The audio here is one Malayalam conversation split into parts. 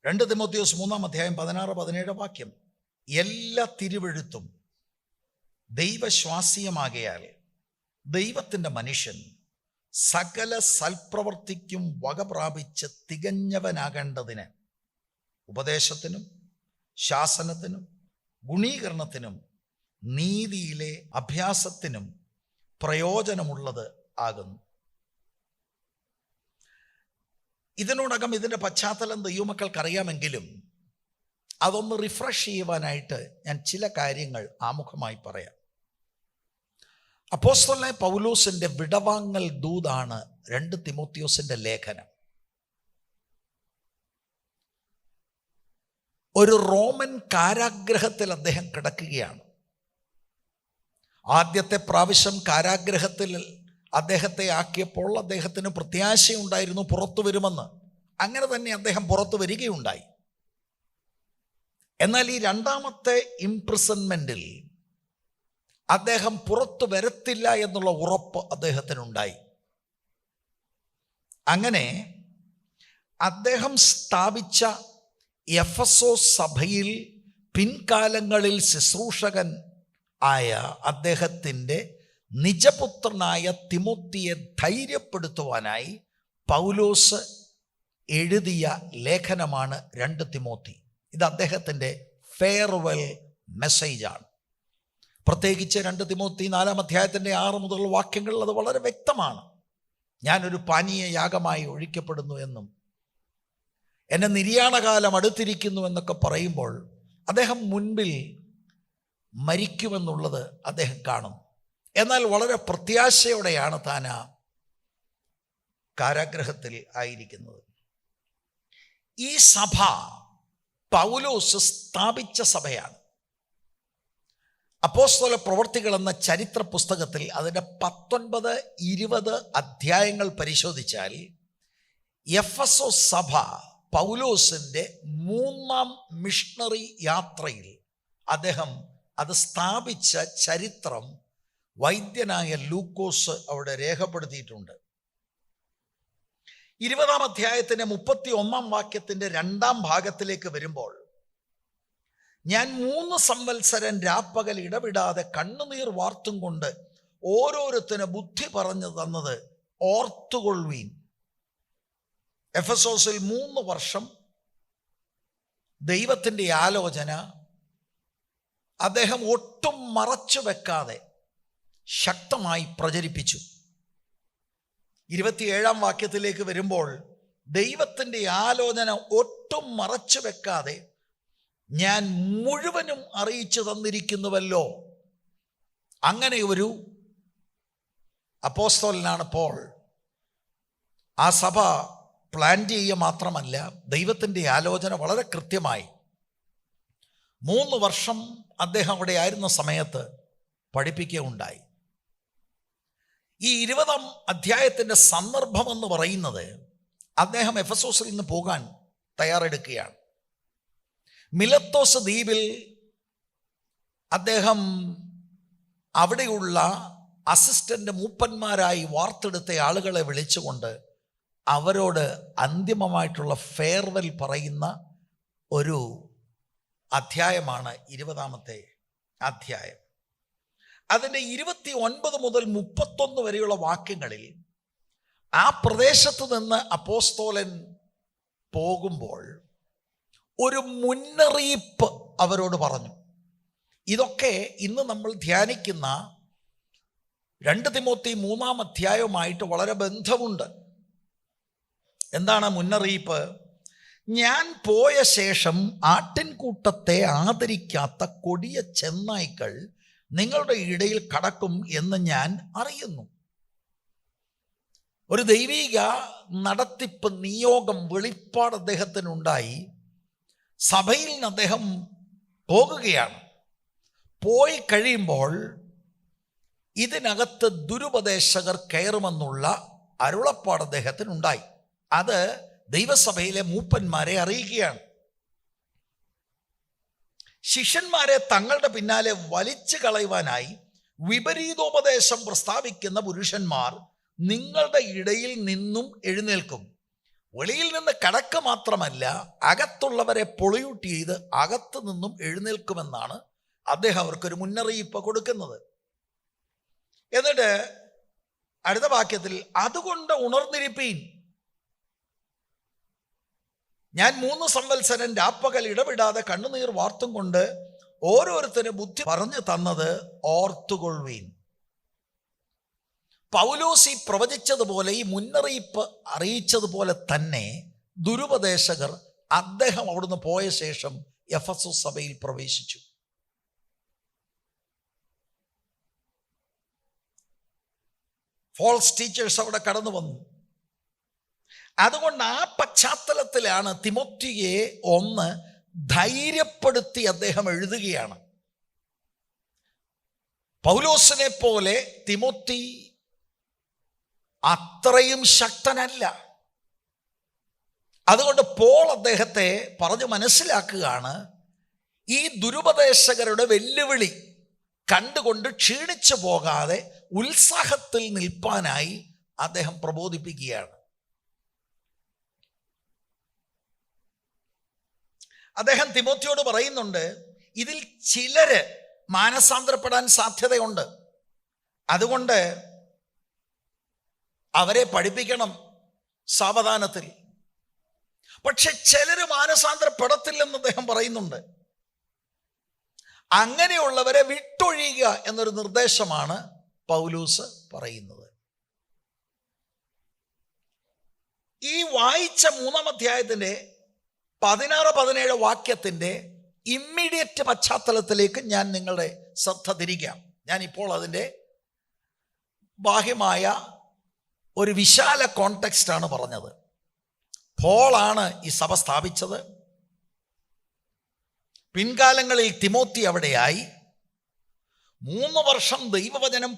2 തിമോത്തിയോസ് 3:16-17 എല്ലാ തിരുവെഴുത്തും ദൈവശ്വാസീയമാകയാൽ ദൈവത്തിൻ്റെ മനുഷ്യൻ സകല സൽപ്രവർത്തിക്കും വക പ്രാപിച്ച് തികഞ്ഞവനാകേണ്ടതിന് ഉപദേശത്തിനും ശാസനത്തിനും ഗുണീകരണത്തിനും നീതിയിലെ അഭ്യാസത്തിനും പ്രയോജനമുള്ളത് ആകുന്നു. ഇതിനോടകം ഇതിൻ്റെ പശ്ചാത്തലം ദൈവമക്കൾക്കറിയാമെങ്കിലും അതൊന്ന് റിഫ്രഷ് ചെയ്യുവാനായിട്ട് ഞാൻ ചില കാര്യങ്ങൾ ആമുഖമായി പറയാം. അപ്പോസ്തലനായ പൗലോസിൻ്റെ വിടവാങ്ങൽ ദൂതാണ് 2 തിമോത്തിയോസിൻ്റെ ലേഖനം. ഒരു റോമൻ കാരാഗ്രഹത്തിൽ അദ്ദേഹം കിടക്കുകയാണ്. ആദ്യത്തെ പ്രാവശ്യം കാരാഗ്രഹത്തിൽ അദ്ദേഹത്തെ ആക്കിയപ്പോൾ അദ്ദേഹത്തിന് പ്രത്യാശയുണ്ടായിരുന്നു പുറത്തു വരുമെന്ന്. അങ്ങനെ തന്നെ അദ്ദേഹം പുറത്തു വരികയുണ്ടായി. എന്നാൽ ഈ രണ്ടാമത്തെ ഇംപ്രിസൺമെൻറ്റിൽ അദ്ദേഹം പുറത്തു വരത്തില്ല എന്നുള്ള ഉറപ്പ് അദ്ദേഹത്തിനുണ്ടായി. അങ്ങനെ അദ്ദേഹം സ്ഥാപിച്ച എഫെസോസ് സഭയിൽ പിൻകാലങ്ങളിൽ ശുശ്രൂഷകൻ ആയ അദ്ദേഹത്തിൻ്റെ നിജപുത്രനായ തിമോത്തിയെ ധൈര്യപ്പെടുത്തുവാനായി പൗലോസ് എഴുതിയ ലേഖനമാണ് 2 തിമോത്തി. ഇത് അദ്ദേഹത്തിൻ്റെ ഫെയർവെൽ മെസ്സേജാണ്. പ്രത്യേകിച്ച് 2 തിമോത്തി 4-6 മുതലുള്ള വാക്യങ്ങളിൽ അത് വളരെ വ്യക്തമാണ്. ഞാനൊരു പാനീയ യാഗമായി ഒഴിക്കപ്പെടുന്നു എന്നും എൻ്റെ നിര്യാണകാലം അടുത്തിരിക്കുന്നു എന്നൊക്കെ പറയുമ്പോൾ അദ്ദേഹം മുൻപിൽ മരിക്കുമെന്നുള്ളത് അദ്ദേഹം കാണും. എന്നാൽ വളരെ പ്രത്യാശയോടെയാണ് താൻ ആ കാരാഗ്രഹത്തിൽ ആയിരിക്കുന്നത്. ഈ സഭ പൗലോസ് സ്ഥാപിച്ച സഭയാണ്. അപ്പോസ്തല പ്രവർത്തികൾ എന്ന ചരിത്ര പുസ്തകത്തിൽ അതിൻ്റെ 19-20 അധ്യായങ്ങൾ പരിശോധിച്ചാൽ എഫെസോസ് സഭ പൗലോസിൻ്റെ 3ാം മിഷണറി യാത്രയിൽ അദ്ദേഹം അത് സ്ഥാപിച്ച ചരിത്രം വൈദ്യനായ ലൂക്കോസ് അവിടെ രേഖപ്പെടുത്തിയിട്ടുണ്ട്. 20-ാം അധ്യായത്തിൻ്റെ 31-ാം വാക്യത്തിൻ്റെ 2ാം ഭാഗത്തിലേക്ക് വരുമ്പോൾ, ഞാൻ 3 സംവത്സരം രാപ്പകൽ ഇടവിടാതെ കണ്ണുനീർ വാർത്തും കൊണ്ട് ഓരോരുത്തന് ബുദ്ധി പറഞ്ഞു തന്നത് ഓർത്തുകൊള്ളുവീൻ. എഫെസോസിൽ 3 വർഷം ദൈവത്തിൻ്റെ ആലോചന അദ്ദേഹം ഒട്ടും മറച്ചു വെക്കാതെ ശക്തമായി പ്രചരിപ്പിച്ചു. 27-ാം വാക്യത്തിലേക്ക് വരുമ്പോൾ, ദൈവത്തിൻ്റെ ആലോചന ഒട്ടും മറച്ചു വെക്കാതെ ഞാൻ മുഴുവനും അറിയിച്ചു തന്നിരിക്കുന്നുവല്ലോ. അങ്ങനെ ഒരു അപ്പോസ്തലനാണ് പോൾ. ആ സഭ പ്ലാൻ ചെയ്യുക മാത്രമല്ല, ദൈവത്തിൻ്റെ ആലോചന വളരെ കൃത്യമായി 3 വർഷം അദ്ദേഹം അവിടെ ആയിരുന്ന സമയത്ത് പഠിപ്പിക്കുകയുണ്ടായി. ഈ 20-ാം അധ്യായത്തിൻ്റെ സന്ദർഭം എന്ന് പറയുന്നത്, അദ്ദേഹം എഫെസോസിൽ നിന്ന് പോകാൻ തയ്യാറെടുക്കുകയാണ്. മിലത്തോസ് ദ്വീപിൽ അദ്ദേഹം അവിടെയുള്ള അസിസ്റ്റൻ്റ് മൂപ്പന്മാരായി വാർത്തെടുത്ത ആളുകളെ വിളിച്ചുകൊണ്ട് അവരോട് അന്തിമമായിട്ടുള്ള ഫെയർവെൽ പറയുന്ന ഒരു അധ്യായമാണ് 20-ാമത്തെ അധ്യായം. അതിൻ്റെ 29 മുതൽ 31 വരെയുള്ള വാക്യങ്ങളിൽ ആ പ്രദേശത്ത് നിന്ന് അപ്പോസ്തലൻ പോകുമ്പോൾ ഒരു മുന്നറിയിപ്പ് അവരോട് പറഞ്ഞു. ഇതൊക്കെ ഇന്ന് നമ്മൾ ധ്യാനിക്കുന്ന 2 തിമോത്തി 3-ാം അധ്യായവുമായിട്ട് വളരെ ബന്ധമുണ്ട്. എന്താണ് മുന്നറിയിപ്പ്? ഞാൻ പോയ ശേഷം ആട്ടിൻകൂട്ടത്തെ ആദരിക്കാത്ത കൊടിയ ചെന്നായ്ക്കൾ നിങ്ങളുടെ ഇടയിൽ കടക്കും എന്ന് ഞാൻ അറിയുന്നു. ഒരു ദൈവിക നടത്തിപ്പ് നിയോഗം വെളിപ്പാട് അദ്ദേഹത്തിനുണ്ടായി. സഭയിൽ നിന്ന് അദ്ദേഹം പോകുകയാണ്. പോയി കഴിയുമ്പോൾ ഇതിനകത്ത് ദുരുപദേശകർ കയറുമെന്നുള്ള അരുളപ്പാട് അദ്ദേഹത്തിനുണ്ടായി. അത് ദൈവസഭയിലെ മൂപ്പന്മാരെ അറിയിക്കുകയാണ്. ശിഷ്യന്മാരെ തങ്ങളുടെ പിന്നാലെ വലിച്ചു കളയുവാനായി വിപരീതോപദേശം പ്രസ്താവിക്കുന്ന പുരുഷന്മാർ നിങ്ങളുടെ ഇടയിൽ നിന്നും എഴുന്നേൽക്കും. വെളിയിൽ നിന്ന് കടക്ക് മാത്രമല്ല, അകത്തുള്ളവരെ പൊളിയൂട്ട് ചെയ്ത് അകത്തു നിന്നും എഴുന്നേൽക്കുമെന്നാണ് അദ്ദേഹം അവർക്കൊരു മുന്നറിയിപ്പ് കൊടുക്കുന്നത്. എന്നിട്ട് അടുത്ത വാക്യത്തിൽ, അതുകൊണ്ട് ഉണർന്നിരിപ്പീൻ, ഞാൻ 3 സംവത്സരം രാപ്പകൽ ഇടവിടാതെ കണ്ണുനീർ വാർത്തും കൊണ്ട് ഓരോരുത്തരും ബുദ്ധി പറഞ്ഞു തന്നത് ഓർത്തുകൊള്ളുവീൻ. പൗലോസ് ഈ പ്രവചിച്ചതുപോലെ, ഈ മുന്നറിയിപ്പ് അറിയിച്ചതുപോലെ തന്നെ ദുരുപദേശകർ അദ്ദേഹം അവിടുന്ന് പോയ ശേഷം എഫെസോസ് സഭയിൽ പ്രവേശിച്ചു. ഫോൾസ് ടീച്ചേഴ്സ് അവിടെ കടന്നു വന്നു. അതുകൊണ്ട് ആ പശ്ചാത്തലത്തിലാണ് തിമോത്തിയെ ഒന്ന് ധൈര്യപ്പെടുത്തി അദ്ദേഹം എഴുതുകയാണ്. പൗലോസിനെ പോലെ തിമോത്തി അത്രയും ശക്തനല്ല. അതുകൊണ്ട് പോൾ അദ്ദേഹത്തെ പറഞ്ഞു മനസ്സിലാക്കുകയാണ്, ഈ ദുരുപദേശകരുടെ വെല്ലുവിളി കണ്ടുകൊണ്ട് ക്ഷീണിച്ചു പോകാതെ ഉത്സാഹത്തിൽ നിൽപ്പാനായി അദ്ദേഹം പ്രബോധിപ്പിക്കുകയാണ്. അദ്ദേഹം തിമോത്തിയോട് പറയുന്നുണ്ട്, ഇതിൽ ചിലര് മാനസാന്തരപ്പെടാൻ സാധ്യതയുണ്ട്, അതുകൊണ്ട് അവരെ പഠിപ്പിക്കണം സാവധാനത്തിൽ. പക്ഷെ ചിലര് മാനസാന്തരപ്പെടത്തില്ലെന്ന് അദ്ദേഹം പറയുന്നുണ്ട്. അങ്ങനെയുള്ളവരെ വിട്ടൊഴിയുക എന്നൊരു നിർദ്ദേശമാണ് പൗലോസ് പറയുന്നത്. ഈ വായിച്ച 3-ാം അധ്യായത്തിൻ്റെ 16-17 വാക്യത്തിൻ്റെ ഇമ്മീഡിയറ്റ് പശ്ചാത്തലത്തിലേക്ക് ഞാൻ നിങ്ങളുടെ ശ്രദ്ധ തിരിക്കാം. ഞാനിപ്പോൾ അതിൻ്റെ ബാഹ്യമായ ഒരു വിശാല കോണ്ടെക്സ്റ്റാണ് പറഞ്ഞത്. പോളാണ് ഈ സഭ സ്ഥാപിച്ചത്. പിൻകാലങ്ങളിൽ തിമോത്തി അവിടെയായി. 3 വർഷം ദൈവവചനം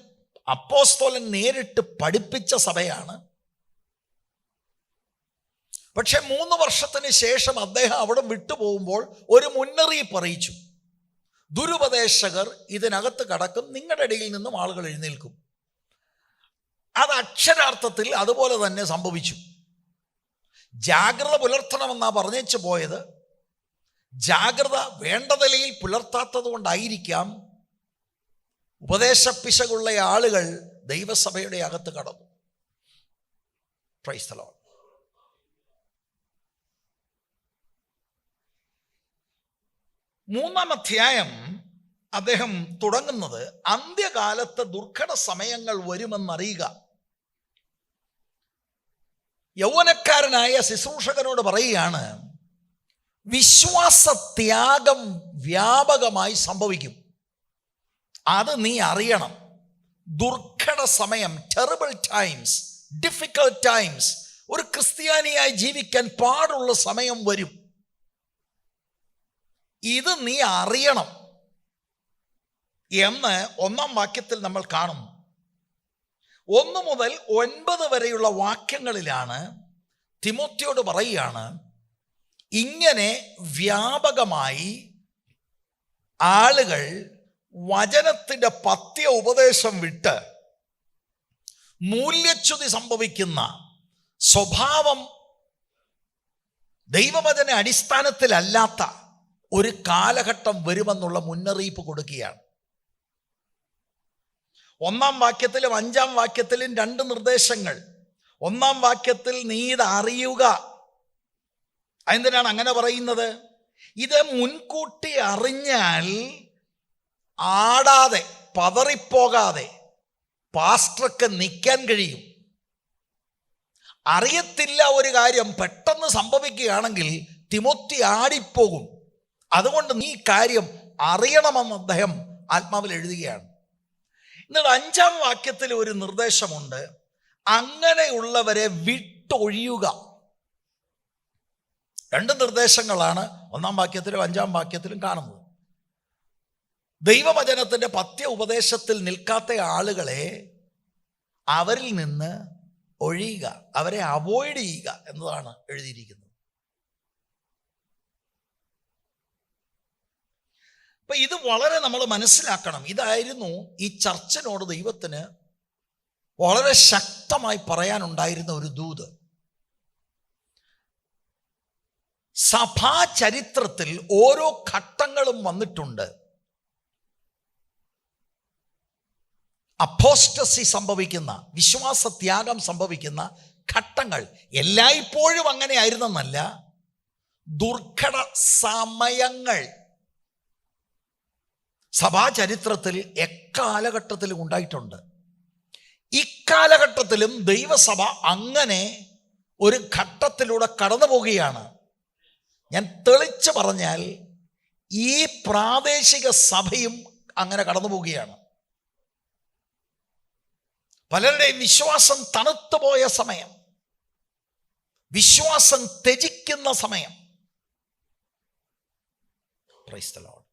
അപ്പോസ്തലൻ നേരിട്ട് പഠിപ്പിച്ച സഭയാണ്. പക്ഷെ 3 വർഷത്തിന് ശേഷം അദ്ദേഹം അവിടെ വിട്ടുപോകുമ്പോൾ ഒരു മുന്നറിയിപ്പ് അറിയിച്ചു, ദുരുപദേശകർ ഇതിനകത്ത് കടക്കും, നിങ്ങളുടെ ഇടയിൽ നിന്നും ആളുകൾ എഴുന്നേൽക്കും. അത് അക്ഷരാർത്ഥത്തിൽ അതുപോലെ തന്നെ സംഭവിച്ചു. ജാഗ്രത പുലർത്തണമെന്നാ പറഞ്ഞേച്ചു പോയത്. ജാഗ്രത വേണ്ട നിലയിൽ പുലർത്താത്തത് കൊണ്ടായിരിക്കാം ഉപദേശപ്പിശകുള്ള ആളുകൾ ദൈവസഭയുടെ അകത്ത് കടന്നു. Price the Lord. മൂന്നാം അധ്യായം അദ്ദേഹം തുടങ്ങുന്നത്, അന്ത്യകാലത്ത് ദുർഘട സമയങ്ങൾ വരുമെന്നറിയുക. യൗവനക്കാരനായ ശുശ്രൂഷകനോട് പറയുകയാണ്, വിശ്വാസത്യാഗം വ്യാപകമായി സംഭവിക്കും, അത് നീ അറിയണം. ദുർഘട സമയം, ടെറിബിൾ ടൈംസ്, ഡിഫിക്കൽട്ട് ടൈംസ്, ഒരു ക്രിസ്ത്യാനിയായി ജീവിക്കാൻ പാടുള്ള സമയം വരും. ഇത് നീ അറിയണം എന്ന് 1-ാം വാക്യത്തിൽ നമ്മൾ കാണും. 1 മുതൽ 9 വരെയുള്ള വാക്യങ്ങളിലാണ് തിമോത്തിയോട് പറയുകയാണ്, ഇങ്ങനെ വ്യാപകമായി ആളുകൾ വചനത്തിൻ്റെ പഥ്യ ഉപദേശം വിട്ട് മൂല്യച്യുതി സംഭവിക്കുന്ന സ്വഭാവം ദൈവവചന അടിസ്ഥാനത്തിലല്ലാത്ത ഒരു കാലഘട്ടം വരുമെന്നുള്ള മുന്നറിയിപ്പ് കൊടുക്കുകയാണ്. 1-ാം വാക്യത്തിലും 5-ാം വാക്യത്തിലും 2 നിർദ്ദേശങ്ങൾ. 1-ാം വാക്യത്തിൽ നീ ഇത് അറിയുക. എന്തിനാണ് അങ്ങനെ പറയുന്നത്? ഇത് മുൻകൂട്ടി അറിഞ്ഞാൽ ആടാതെ പതറിപ്പോകാതെ പാസ്റ്റർക്ക് നിൽക്കാൻ കഴിയും. അറിയത്തില്ല ഒരു കാര്യം പെട്ടെന്ന് സംഭവിക്കുകയാണെങ്കിൽ തിമോത്തി ആടിപ്പോകും. അതുകൊണ്ട് നീ കാര്യം അറിയണമെന്ന് അദ്ദേഹം ആത്മാവിൽ എഴുതുകയാണ്. എന്നിട്ട് 5-ാം വാക്യത്തിൽ ഒരു നിർദ്ദേശമുണ്ട്, അങ്ങനെയുള്ളവരെ വിട്ടൊഴിയുക. 2 നിർദ്ദേശങ്ങളാണ് 1-ാം വാക്യത്തിലും 5-ാം വാക്യത്തിലും കാണുന്നത്. ദൈവവചനത്തിൻ്റെ പഥ്യ ഉപദേശത്തിൽ നിൽക്കാത്ത ആളുകളെ അവരിൽ നിന്ന് ഒഴിയുക, അവരെ അവോയ്ഡ് ചെയ്യുക എന്നതാണ് എഴുതിയിരിക്കുന്നത്. അപ്പം ഇത് വളരെ നമ്മൾ മനസ്സിലാക്കണം. ഇതായിരുന്നു ഈ ചർച്ചിനോട് ദൈവത്തിന് വളരെ ശക്തമായി പറയാനുണ്ടായിരുന്ന ഒരു ദൂത്. സഭാ ചരിത്രത്തിൽ ഓരോ ഘട്ടങ്ങളും വന്നിട്ടുണ്ട്. അപ്പോസ്റ്റസി സംഭവിക്കുന്ന, വിശ്വാസത്യാഗം സംഭവിക്കുന്ന ഘട്ടങ്ങൾ എല്ലായ്പ്പോഴും അങ്ങനെ ആയിരുന്നെന്നല്ല, ദുർഘട സമയങ്ങൾ സഭാചരിത്രത്തിൽ എക്കാലഘട്ടത്തിലും ഉണ്ടായിട്ടുണ്ട്. ഇക്കാലഘട്ടത്തിലും ദൈവസഭ അങ്ങനെ ഒരു ഘട്ടത്തിലൂടെ കടന്നു പോവുകയാണ്. ഞാൻ തെളിച്ചു പറഞ്ഞാൽ ഈ പ്രാദേശിക സഭയും അങ്ങനെ കടന്നു പോവുകയാണ്. പലരുടെയും വിശ്വാസം തണുത്തുപോയ സമയം, വിശ്വാസം ത്യജിക്കുന്ന സമയം. Price the Lord.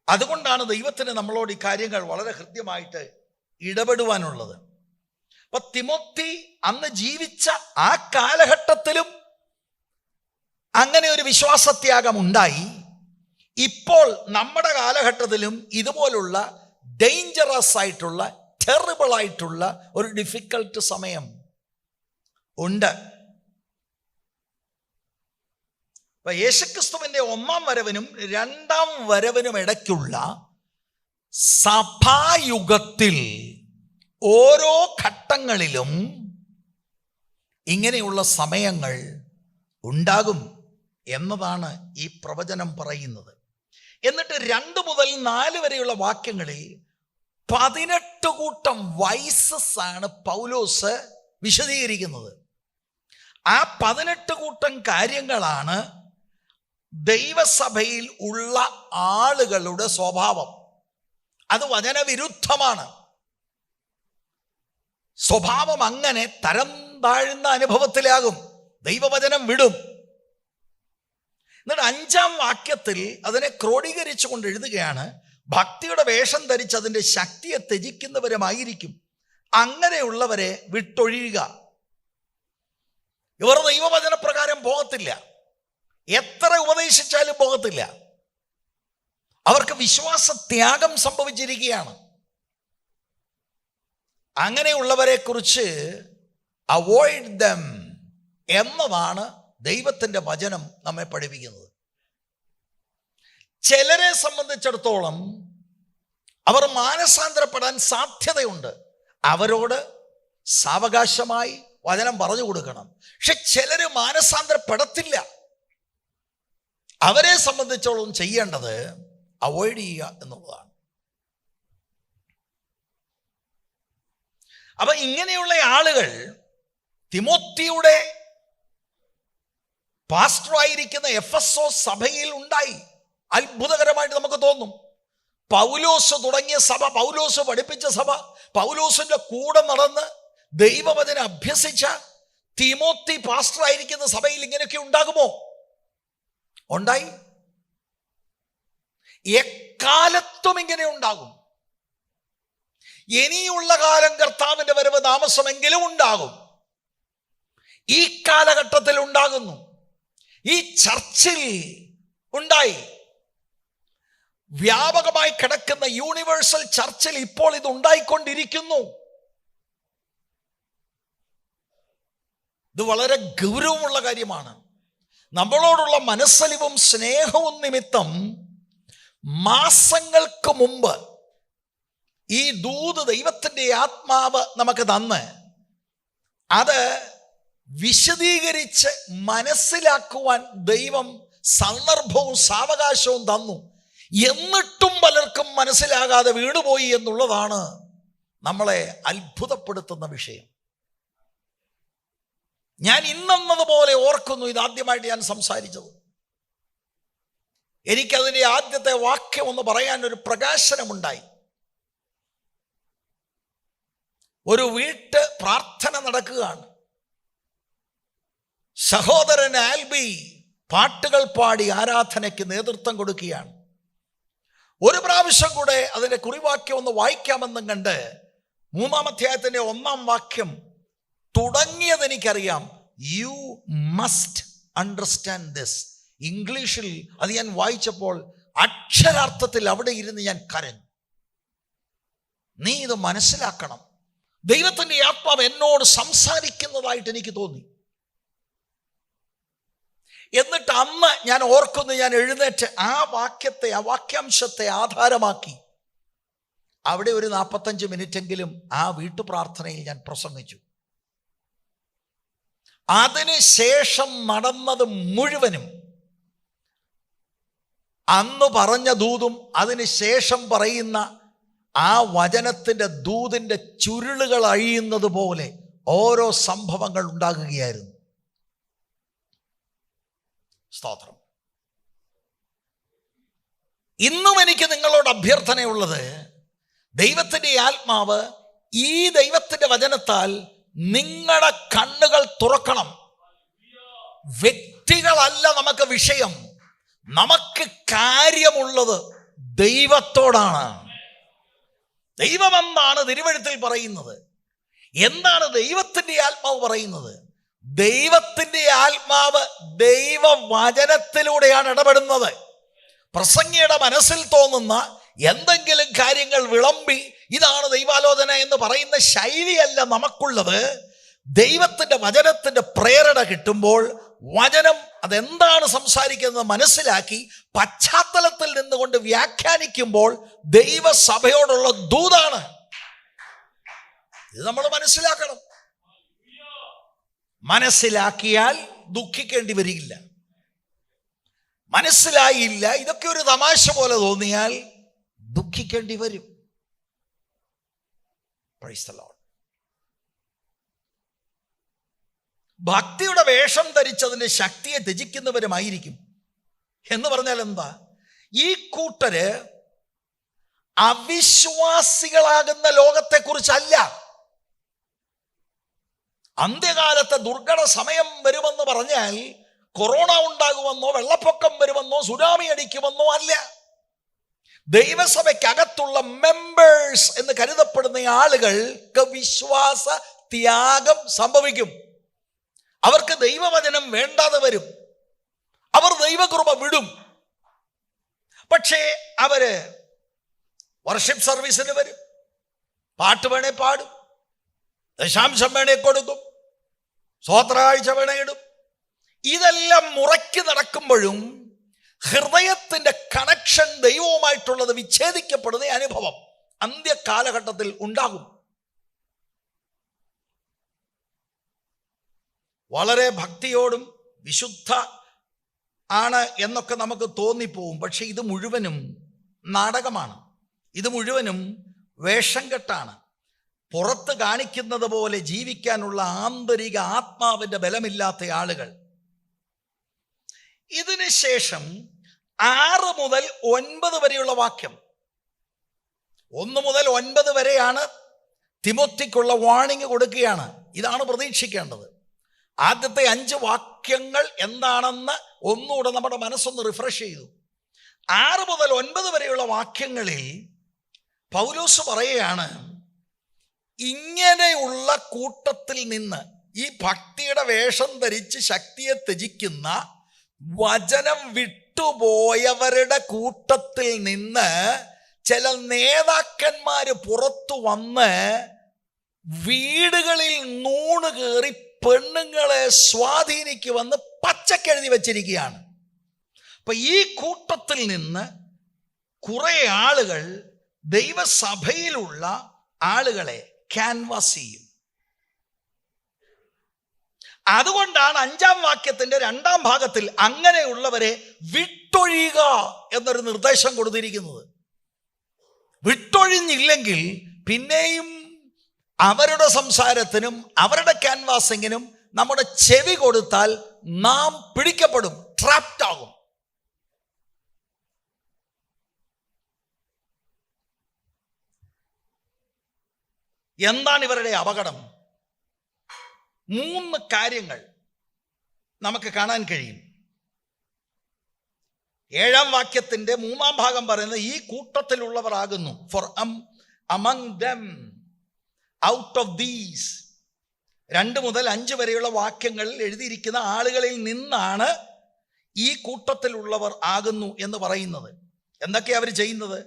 അതുകൊണ്ടാണ് ദൈവത്തിന് നമ്മളോട് ഈ കാര്യങ്ങൾ വളരെ ഹൃദ്യമായിട്ട് ഇടപെടുവാനുള്ളത്. അപ്പൊ തിമോത്തി അന്ന് ജീവിച്ച ആ കാലഘട്ടത്തിലും അങ്ങനെ ഒരു വിശ്വാസത്യാഗം ഉണ്ടായി. ഇപ്പോൾ നമ്മുടെ കാലഘട്ടത്തിലും ഇതുപോലുള്ള ഡേഞ്ചറസ് ആയിട്ടുള്ള, ടെറിബിൾ ആയിട്ടുള്ള ഒരു ഡിഫിക്കൽട്ട് സമയം ഉണ്ട്. അപ്പൊ യേശുക്രിസ്തുവിന്റെ ഒന്നാം വരവിനും രണ്ടാം വരവിനും ഇടയ്ക്കുള്ള സഭായുഗത്തിൽ ഓരോ ഘട്ടങ്ങളിലും ഇങ്ങനെയുള്ള സമയങ്ങൾ ഉണ്ടാകും എന്നതാണ് ഈ പ്രവചനം പറയുന്നത്. എന്നിട്ട് 2 മുതൽ 4 വരെയുള്ള വാക്യങ്ങളിൽ 18 കൂട്ടം വൈസസ് ആണ് പൗലോസ് വിശദീകരിക്കുന്നത്. ആ 18 കൂട്ടം കാര്യങ്ങളാണ് ദൈവസഭയിൽ ഉള്ള ആളുകളുടെ സ്വഭാവം. അത് വചനവിരുദ്ധമാണ്. സ്വഭാവം അങ്ങനെ തരം താഴ്ന്ന അനുഭവത്തിലാകും. ദൈവവചനം വിടും. എന്നിട്ട് 5-ാം വാക്യത്തിൽ അതിനെ ക്രോഡീകരിച്ചു കൊണ്ട് എഴുതുകയാണ്, ഭക്തിയുടെ വേഷം ധരിച്ച് അതിൻ്റെ ശക്തിയെ ത്യജിക്കുന്നവരുമായിരിക്കും. അങ്ങനെയുള്ളവരെ വിട്ടൊഴിയുക. ഇവർ ദൈവവചനപ്രകാരം പോകത്തില്ല. എത്ര ഉപദേശിച്ചാലും പോകത്തില്ല. അവർക്ക് വിശ്വാസത്യാഗം സംഭവിച്ചിരിക്കുകയാണ്. അങ്ങനെയുള്ളവരെ കുറിച്ച് അവോയ്ഡ് ദം എന്നതാണ് ദൈവത്തിൻ്റെ വചനം നമ്മെ പഠിപ്പിക്കുന്നത്. ചിലരെ സംബന്ധിച്ചിടത്തോളം അവർ മാനസാന്തരപ്പെടാൻ സാധ്യതയുണ്ട്. അവരോട് സാവകാശമായി വചനം പറഞ്ഞു കൊടുക്കണം. പക്ഷെ ചിലർ മാനസാന്തരപ്പെടത്തില്ല. അവരെ സംബന്ധിച്ചോളം ചെയ്യേണ്ടത് അവോയ്ഡ് ചെയ്യുക എന്നുള്ളതാണ്. അപ്പൊ ഇങ്ങനെയുള്ള ആളുകൾ തിമോത്തിയുടെ പാസ്റ്ററായിരിക്കുന്ന എഫെസോസ് സഭയിൽ ഉണ്ടായി. അത്ഭുതകരമായിട്ട് നമുക്ക് തോന്നും. പൗലോസ് തുടങ്ങിയ സഭ, പൗലോസ് പഠിപ്പിച്ച സഭ, പൗലോസിന്റെ കൂടെ നടന്ന് ദൈവവചനം അഭ്യസിച്ച തിമോത്തി പാസ്റ്ററായിരിക്കുന്ന സഭയിൽ ഇങ്ങനെയൊക്കെ ഉണ്ടാകുമോ? ഉണ്ടായി. എക്കാലത്തും ഇങ്ങനെ ഉണ്ടാകും. ഇനിയുള്ള കാലം കർത്താവിന്റെ വരവ് താമസമെങ്കിലും ഉണ്ടാകും. ഈ കാലഘട്ടത്തിൽ ഉണ്ടാകുന്നു. ഈ ചർച്ചിൽ ഉണ്ടായി. വ്യാപകമായി കിടക്കുന്ന യൂണിവേഴ്സൽ ചർച്ചിൽ ഇപ്പോൾ ഇത് ഉണ്ടായിക്കൊണ്ടിരിക്കുന്നു. ഇത് വളരെ ഗൗരവമുള്ള കാര്യമാണ്. നമ്മളോടുള്ള മനസ്സലിവും സ്നേഹവും നിമിത്തം മാസങ്ങൾക്ക് മുമ്പ് ഈ ദൂത്, ദൈവത്തിൻ്റെ ആത്മാവ് നമുക്ക് തന്ന് അത് വിശദീകരിച്ച് മനസ്സിലാക്കുവാൻ ദൈവം സന്ദർഭവും സാവകാശവും തന്നു. എന്നിട്ടും പലർക്കും മനസ്സിലാകാതെ വീണുപോയി എന്നുള്ളതാണ് നമ്മളെ അത്ഭുതപ്പെടുത്തുന്ന വിഷയം. ഞാൻ ഇന്നതുപോലെ ഓർക്കുന്നു, ഇതാദ്യമായിട്ട് ഞാൻ സംസാരിച്ചത്. എനിക്കതിൻ്റെ ആദ്യത്തെ വാക്യം ഒന്ന് പറയാൻ ഒരു പ്രകാശനമുണ്ടായി. ഒരു വീട്ട് പ്രാർത്ഥന നടക്കുകയാണ്. സഹോദരൻ ആൽബി പാട്ടുകൾ പാടി ആരാധനയ്ക്ക് നേതൃത്വം കൊടുക്കുകയാണ്. ഒരു പ്രാവശ്യം കൂടെ അതിൻ്റെ കുറിവാക്യം ഒന്ന് വായിക്കാമെന്നും കണ്ട് 3-ാം അധ്യായത്തിൻ്റെ 1-ാം വാക്യം തുടങ്ങിയത് എനിക്കറിയാം. You must understand this. ഇംഗ്ലീഷിൽ അത് ഞാൻ വായിച്ചപ്പോൾ അക്ഷരാർത്ഥത്തിൽ അവിടെ ഇരുന്ന് ഞാൻ കരഞ്ഞു. നീ ഇത് മനസ്സിലാക്കണം. ദൈവത്തിൻ്റെ ആത്മാവ് എന്നോട് സംസാരിക്കുന്നതായിട്ട് എനിക്ക് തോന്നി. എന്നിട്ട് അന്ന് ഞാൻ ഓർക്കുന്നു, ഞാൻ എഴുന്നേറ്റ് ആ വാക്യാംശത്തെ ആധാരമാക്കി അവിടെ ഒരു 45 മിനിറ്റെങ്കിലും ആ വീട്ടുപ്രാർത്ഥനയിൽ ഞാൻ പ്രസംഗിച്ചു. അതിനുശേഷം നടന്നത് മുഴുവനും അന്ന് പറഞ്ഞ ദൂതും അതിനുശേഷം പറയുന്ന ആ വചനത്തിൻ്റെ ദൂതിൻ്റെ ചുരുളുകൾ അഴിയുന്നത് പോലെ ഓരോ സംഭവങ്ങൾ ഉണ്ടാകുകയായിരുന്നു. സ്തോത്രം. ഇന്നും എനിക്ക് നിങ്ങളോട് അഭ്യർത്ഥനയുള്ളത്, ദൈവത്തിൻ്റെ ആത്മാവ് ഈ ദൈവത്തിൻ്റെ വചനത്താൽ നിങ്ങളുടെ കണ്ണുകൾ തുറക്കണം. വ്യക്തികളല്ല നമുക്ക് വിഷയം, നമുക്ക് കാര്യമുള്ളത് ദൈവത്തോടാണ്. ദൈവം എന്താണ് തിരുവെഴുത്തിൽ പറയുന്നത്? എന്താണ് ദൈവത്തിൻ്റെ ആത്മാവ് പറയുന്നത്? ദൈവത്തിൻ്റെ ആത്മാവ് ദൈവവചനത്തിലൂടെയാണ് ഇടപെടുന്നത്. പ്രസംഗിയുടെ മനസ്സിൽ തോന്നുന്ന എന്തെങ്കിലും കാര്യങ്ങൾ വിളമ്പി ഇതാണ് ദൈവാലോചന എന്ന് പറയുന്ന ശൈലിയല്ല നമുക്കുള്ളത്. ദൈവത്തിൻ്റെ വചനത്തിൻ്റെ പ്രേരണ കിട്ടുമ്പോൾ വചനം അതെന്താണ് സംസാരിക്കുന്നത് മനസ്സിലാക്കി പശ്ചാത്തലത്തിൽ നിന്നുകൊണ്ട് വ്യാഖ്യാനിക്കുമ്പോൾ ദൈവസഭയോടുള്ള ദൂതാണ്. ഇത് നമ്മൾ മനസ്സിലാക്കണം. മനസ്സിലാക്കിയാൽ ദുഃഖിക്കേണ്ടി വരില്ല. മനസ്സിലായില്ല, ഇതൊക്കെ ഒരു തമാശ പോലെ തോന്നിയാൽ ദുഃഖിക്കേണ്ടി വരും. Price the Lord. ഭക്തിയുടെ വേഷം ധരിച്ചതിൻ്റെ ശക്തിയെ ത്യജിക്കുന്നവരുമായിരിക്കും എന്ന് പറഞ്ഞാൽ എന്താ? ഈ കൂട്ടര് അവിശ്വാസികളാകുന്ന ലോകത്തെക്കുറിച്ചല്ല. അന്ത്യകാലത്തെ ദുർഘട സമയം വരുമെന്ന് പറഞ്ഞാൽ കൊറോണ ഉണ്ടാകുമെന്നോ വെള്ളപ്പൊക്കം വരുമെന്നോ സുനാമി അടിക്കുമെന്നോ അല്ല. ദൈവസഭയ്ക്കകത്തുള്ള മെമ്പേഴ്സ് എന്ന് കരുതപ്പെടുന്ന ആളുകൾക്ക് വിശ്വാസ ത്യാഗം സംഭവിക്കും. അവർക്ക് ദൈവവചനം വേണ്ടാതെ വരും. അവർ ദൈവകൃപ വിടും. പക്ഷേ അവര് വർഷിപ്പ് സർവീസിന് വരും, പാട്ട് വേണേ പാടും, ദശാംശം വേണേ കൊടുക്കും, സ്വോത്രാഴ്ച വേണേ ഇടും. ഇതെല്ലാം മുറയ്ക്ക് നടക്കുമ്പോഴും ഹൃദയത്തിൻ്റെ കണക്ഷൻ ദൈവവുമായിട്ടുള്ളത് വിച്ഛേദിക്കപ്പെടുന്ന അനുഭവം അന്ത്യകാലഘട്ടത്തിൽ ഉണ്ടാകും. വളരെ ഭക്തിയോടും വിശുദ്ധ ആണ് എന്നൊക്കെ നമുക്ക് തോന്നിപ്പോവും. പക്ഷെ ഇത് മുഴുവനും നാടകമാണ്. ഇത് മുഴുവനും വേഷം കെട്ടാണ്. പുറത്ത് കാണിക്കുന്നത് പോലെ ജീവിക്കാനുള്ള ആന്തരിക ആത്മാവിൻ്റെ ബലമില്ലാത്ത ആളുകൾ. ഇതിന് ശേഷം 6 മുതൽ 9 വരെയുള്ള വാക്യം, 1 മുതൽ 9 വരെയാണ് തിമോത്തിക്കുള്ള വാണിംഗ് കൊടുക്കുകയാണ്. ഇതാണ് പ്രതീക്ഷിക്കേണ്ടത്. ആദ്യത്തെ 5 വാക്യങ്ങൾ എന്താണെന്ന് ഒന്നുകൂടെ നമ്മുടെ മനസ്സൊന്ന് റിഫ്രഷ് ചെയ്തു. 6 മുതൽ 9 വരെയുള്ള വാക്യങ്ങളിൽ പൗലോസ് പറയുകയാണ്, ഇങ്ങനെയുള്ള കൂട്ടത്തിൽ നിന്ന്, ഈ ഭക്തിയുടെ വേഷം ധരിച്ച് ശക്തിയെ ത്യജിക്കുന്ന വചനം വിട്ടുപോയവരുടെ കൂട്ടത്തിൽ നിന്ന് ചില നേതാക്കന്മാര് പുറത്തു വന്ന് വീടുകളിൽ നൂണ് കയറി പെണ്ണുങ്ങളെ സ്വാധീനിക്കുമെന്ന് പച്ചക്കെഴുതി വച്ചിരിക്കുകയാണ്. അപ്പൊ ഈ കൂട്ടത്തിൽ നിന്ന് കുറെ ആളുകൾ ദൈവസഭയിലുള്ള ആളുകളെ ക്യാൻവാസ് ചെയ്യും. അതുകൊണ്ടാണ് 5-ാം വാക്യത്തിന്റെ 2-ാം ഭാഗത്തിൽ അങ്ങനെയുള്ളവരെ വിട്ടൊഴിയുക എന്നൊരു നിർദ്ദേശം കൊടുത്തിരിക്കുന്നത്. വിട്ടൊഴിഞ്ഞില്ലെങ്കിൽ പിന്നെയും അവരുടെ സംസാരത്തിനും അവരുടെ ക്യാൻവാസിങ്ങിനും നമ്മുടെ ചെവി കൊടുത്താൽ നാം പിടിക്കപ്പെടും, ട്രാപ്ഡ് ആകും. എന്താണ് ഇവരുടെ അപകടം? 3 കാര്യങ്ങൾ നമുക്ക് കാണാൻ കഴിയും. 7-ാം വാക്യത്തിന്റെ 3-ാം ഭാഗം പറയുന്നത് ഈ കൂട്ടത്തിലുള്ളവരാകുന്നു. For among them, out of these. 2 മുതൽ 5 വരെയുള്ള വാക്യങ്ങളിൽ എഴുതിയിരിക്കുന്ന ആളുകളിൽ നിന്നാണ് ഈ കൂട്ടത്തിലുള്ളവർ ആകുന്നു എന്ന് പറയുന്നത്. എന്തൊക്കെയാ അവർ ചെയ്യുന്നത്?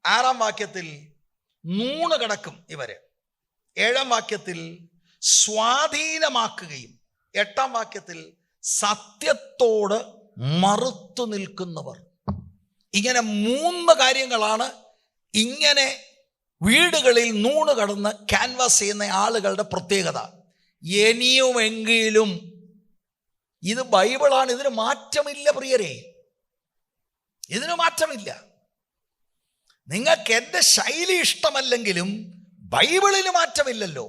6-ാം വാക്യത്തിൽ നൂണ് കടക്കും ഇവര്, 7-ാം വാക്യത്തിൽ സ്വാധീനമാക്കുകയും 8-ാം വാക്യത്തിൽ സത്യത്തോട് മറുത്തു നിൽക്കുന്നവർ. ഇങ്ങനെ 3 കാര്യങ്ങളാണ് ഇങ്ങനെ വീടുകളിൽ നൂണ് കടന്ന് ക്യാൻവാസ് ചെയ്യുന്ന ആളുകളുടെ പ്രത്യേകത. ഇനിയുമെങ്കിലും ഇത് ബൈബിളാണ്, ഇതിന് മാറ്റമില്ല പ്രിയരെ, ഇതിന് മാറ്റമില്ല. നിങ്ങൾക്ക് എൻ്റെ ശൈലി ഇഷ്ടമല്ലെങ്കിലും ബൈബിളിന് മാറ്റമില്ലല്ലോ.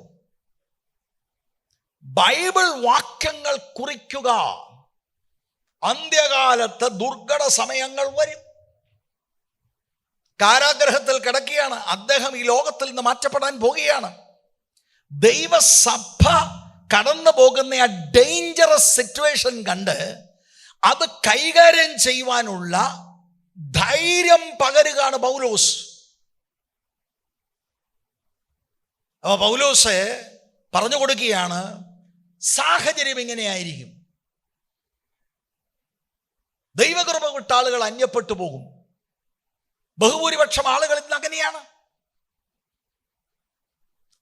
ബൈബിൾ വാക്യങ്ങൾ കുറിക്കുക. അന്ത്യകാലത്ത് ദുർഘട സമയങ്ങൾ വരും. കാരാഗ്രഹത്തിൽ കിടക്കുകയാണ് അദ്ദേഹം, ഈ ലോകത്തിൽ നിന്ന് മാറ്റപ്പെടാൻ പോകുകയാണ്. ദൈവസഭ കടന്നു പോകുന്ന ആ ഡേഞ്ചറസ് സിറ്റുവേഷൻ കണ്ട് അത് കൈകാര്യം ചെയ്യുവാനുള്ള ധൈര്യം പകരുകയാണ് പൗലോസ്. അപ്പോൾ പൗലോസ് പറഞ്ഞു കൊടുക്കുകയാണ്, സാഹചര്യം ഇങ്ങനെയായിരിക്കും. ദൈവകൃപ വിട്ട ആളുകൾ അന്യപ്പെട്ടു പോകും. ബഹുഭൂരിപക്ഷം ആളുകൾ ഇന്ന് അങ്ങനെയാണ്.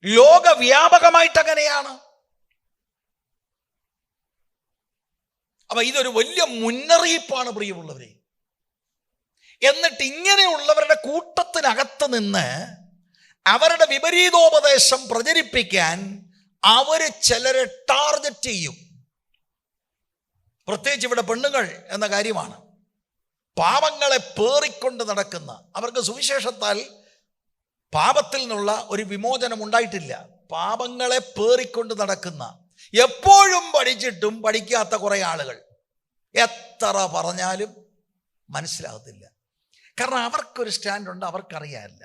ലോകവ്യാപകമായിട്ട് അങ്ങനെയാണ്. അപ്പൊ ഇതൊരു വലിയ മുന്നറിയിപ്പാണ് പ്രിയമുള്ളവരെ. എന്നിട്ട് ഇങ്ങനെയുള്ളവരുടെ കൂട്ടത്തിനകത്ത് നിന്ന് അവരുടെ വിപരീതോപദേശം പ്രചരിപ്പിക്കാൻ അവര് ചിലരെ ടാർഗറ്റ് ചെയ്യും. പ്രത്യേകിച്ച് ഇവിടെ പെണ്ണുങ്ങൾ എന്ന കാര്യമാണ്. പാപങ്ങളെ പേറിക്കൊണ്ട് നടക്കുന്ന, അവർക്ക് സുവിശേഷത്താൽ പാപത്തിൽ നിന്നുള്ള ഒരു വിമോചനം ഉണ്ടായിട്ടില്ല. പാപങ്ങളെ പേറിക്കൊണ്ട് നടക്കുന്ന, എപ്പോഴും പഠിച്ചിട്ടും പഠിക്കാത്ത കുറെ ആളുകൾ, എത്ര പറഞ്ഞാലും മനസ്സിലാകത്തില്ല. കാരണം അവർക്കൊരു സ്റ്റാൻഡുണ്ട്, അവർക്കറിയാനില്ല.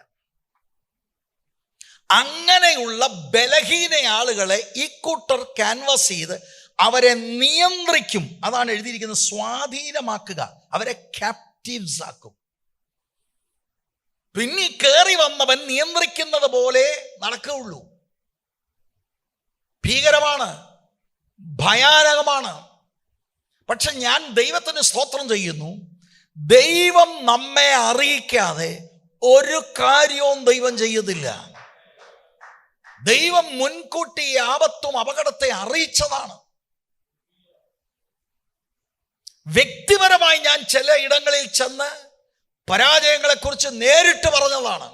അങ്ങനെയുള്ള ബലഹീന ആളുകളെ ഇക്കൂട്ടർ ക്യാൻവാസ് ചെയ്ത് അവരെ നിയന്ത്രിക്കും. അതാണ് എഴുതിയിരിക്കുന്നത്, സ്വാധീനമാക്കുക, അവരെ ക്യാപ്റ്റീവ്സ് ആക്കും. പിന്നെ കയറി വന്നവൻ നിയന്ത്രിക്കുന്നത് പോലെ നടക്കുകയുള്ളൂ. ഭീകരമാണ്, ഭയാനകമാണ്. പക്ഷെ ഞാൻ ദൈവത്തിന് സ്തോത്രം ചെയ്യുന്നു, ദൈവം നമ്മെ അറിയിക്കാതെ ഒരു കാര്യവും ദൈവം ചെയ്യത്തില്ല. ദൈവം മുൻകൂട്ടി ആപത്തും അപകടത്തെ അറിയിച്ചതാണ്. വ്യക്തിപരമായി ഞാൻ ചില ഇടങ്ങളിൽ ചെന്ന് പരാജയങ്ങളെക്കുറിച്ച് നേരിട്ട് പറഞ്ഞതാണ്.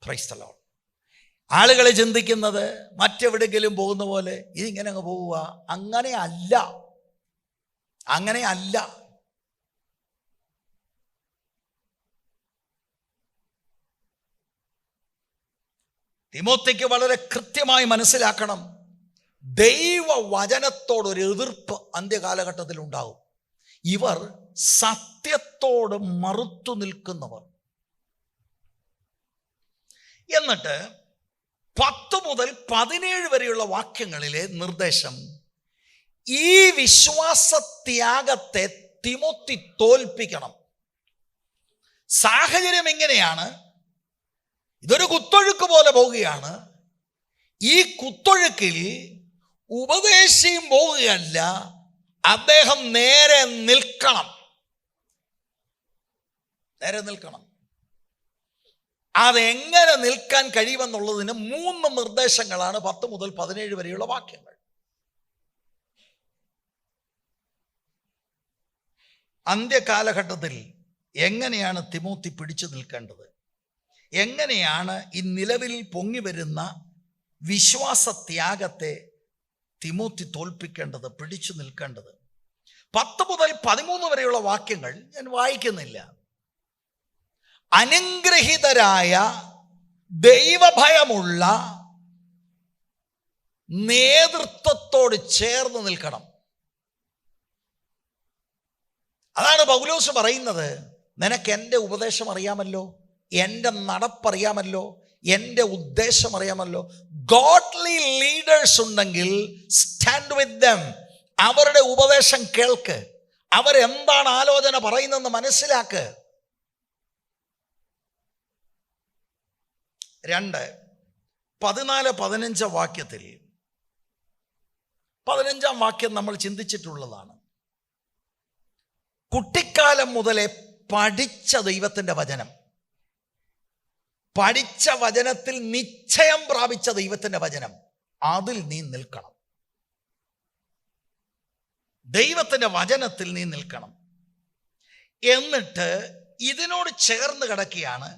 Price the Lord. ആളുകളെ ചിന്തിക്കുന്നത് മറ്റെവിടെയെങ്കിലും പോകുന്ന പോലെ ഇതിങ്ങനെ അങ്ങ് പോവുക. അങ്ങനെയല്ല, അങ്ങനെയല്ല. തിമോത്തിക്ക് വളരെ കൃത്യമായി മനസ്സിലാക്കണം, ദൈവവചനത്തോടൊരു എതിർപ്പ് അന്ത്യകാലഘട്ടത്തിൽ ഉണ്ടാകും. ഇവർ സത്യത്തോട് മറുത്തു നിൽക്കുന്നവർ. എന്നിട്ട് 10 മുതൽ 17 വരെയുള്ള വാക്യങ്ങളിലെ നിർദ്ദേശം, ഈ വിശ്വാസത്യാഗത്തെ തിമോത്തി തോൽപ്പിക്കണം. സാഹചര്യം എങ്ങനെയാണ്? ഇതൊരു കുത്തൊഴുക്ക് പോലെ പോവുകയാണ്. ഈ കുത്തൊഴുക്കിൽ ഉപദേശിയും പോവുകയല്ല, അദ്ദേഹം നേരെ നിൽക്കണം. നേരെ നിൽക്കണം. അതെങ്ങനെ നിൽക്കാൻ കഴിയുമെന്നുള്ളതിന് 3 നിർദ്ദേശങ്ങളാണ് 10 മുതൽ 17 വരെയുള്ള വാക്യങ്ങൾ. അന്ത്യകാലഘട്ടത്തിൽ എങ്ങനെയാണ് തിമോത്തി പിടിച്ചു നിൽക്കേണ്ടത്? എങ്ങനെയാണ് ഈ നിലവിൽ പൊങ്ങി വരുന്ന വിശ്വാസത്യാഗത്തെ തിമോത്തി തോൽപ്പിക്കേണ്ടത്, പിടിച്ചു നിൽക്കേണ്ടത്? 10 മുതൽ 13 വരെയുള്ള വാക്യങ്ങൾ ഞാൻ വായിക്കുന്നില്ല. അനുഗ്രഹീതരായ ദൈവഭയമുള്ള നേതൃത്വത്തോട് ചേർന്ന് നിൽക്കണം. അതാണ് പൗലോസ് പറയുന്നത്, നിനക്ക് എൻ്റെ ഉപദേശം അറിയാമല്ലോ, എൻ്റെ നടപ്പറിയാമല്ലോ, എൻ്റെ ഉദ്ദേശം അറിയാമല്ലോ. ഗോഡ്ലി ലീഡേഴ്സ് ഉണ്ടെങ്കിൽ സ്റ്റാൻഡ് വിത്ത് ദം. അവരുടെ ഉപദേശം കേൾക്ക്, അവരെന്താണ് ആലോചന പറയുന്നതെന്ന് മനസ്സിലാക്ക്. 2, 14, 15 വാക്യത്തിൽ, 15-ാം വാക്യം നമ്മൾ ചിന്തിച്ചിട്ടുള്ളതാണ്. കുട്ടിക്കാലം മുതലേ പഠിച്ച ദൈവത്തിൻ്റെ വചനം, പഠിച്ച വചനത്തിൽ നിശ്ചയം പ്രാപിച്ച ദൈവത്തിൻ്റെ വചനം, അതിൽ നീ നിൽക്കണം. ദൈവത്തിൻ്റെ വചനത്തിൽ നീ നിൽക്കണം. എന്നിട്ട് ഇതിനോട് ചേർന്ന് കിടക്കുകയാണ്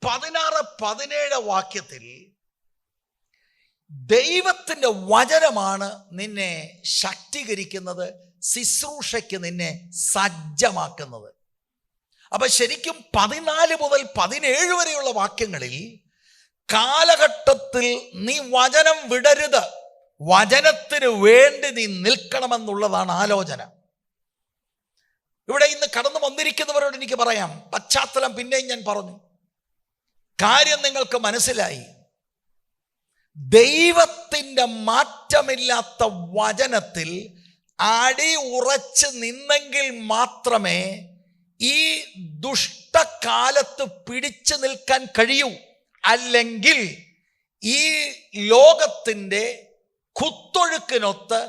16-17 വാക്യത്തിൽ ദൈവത്തിൻ്റെ വചനമാണ് നിന്നെ ശക്തീകരിക്കുന്നത്, ശുശ്രൂഷയ്ക്ക് നിന്നെ സജ്ജമാക്കുന്നത്. അപ്പൊ ശരിക്കും 14 മുതൽ 17 വരെയുള്ള വാക്യങ്ങളിൽ കാലഘട്ടത്തിൽ നീ വചനം വിടരുത്, വചനത്തിന് വേണ്ടി നീ നിൽക്കണമെന്നുള്ളതാണ് ആലോചന. ഇവിടെ ഇന്ന് കടന്നു വന്നിരിക്കുന്നവരോട് എനിക്ക് പറയാം, പശ്ചാത്തലം പിന്നെയും ഞാൻ പറഞ്ഞു, കാര്യം നിങ്ങൾക്ക് മനസ്സിലായി. ദൈവത്തിൻ്റെ മാറ്റമില്ലാത്ത വചനത്തിൽ അടി ഉറച്ച് നിന്നെങ്കിൽ മാത്രമേ ഈ ദുഷ്ടകാലത്ത് പിടിച്ചു നിൽക്കാൻ കഴിയൂ. അല്ലെങ്കിൽ ഈ ലോകത്തിൻ്റെ കുത്തൊഴുക്കിനൊത്ത്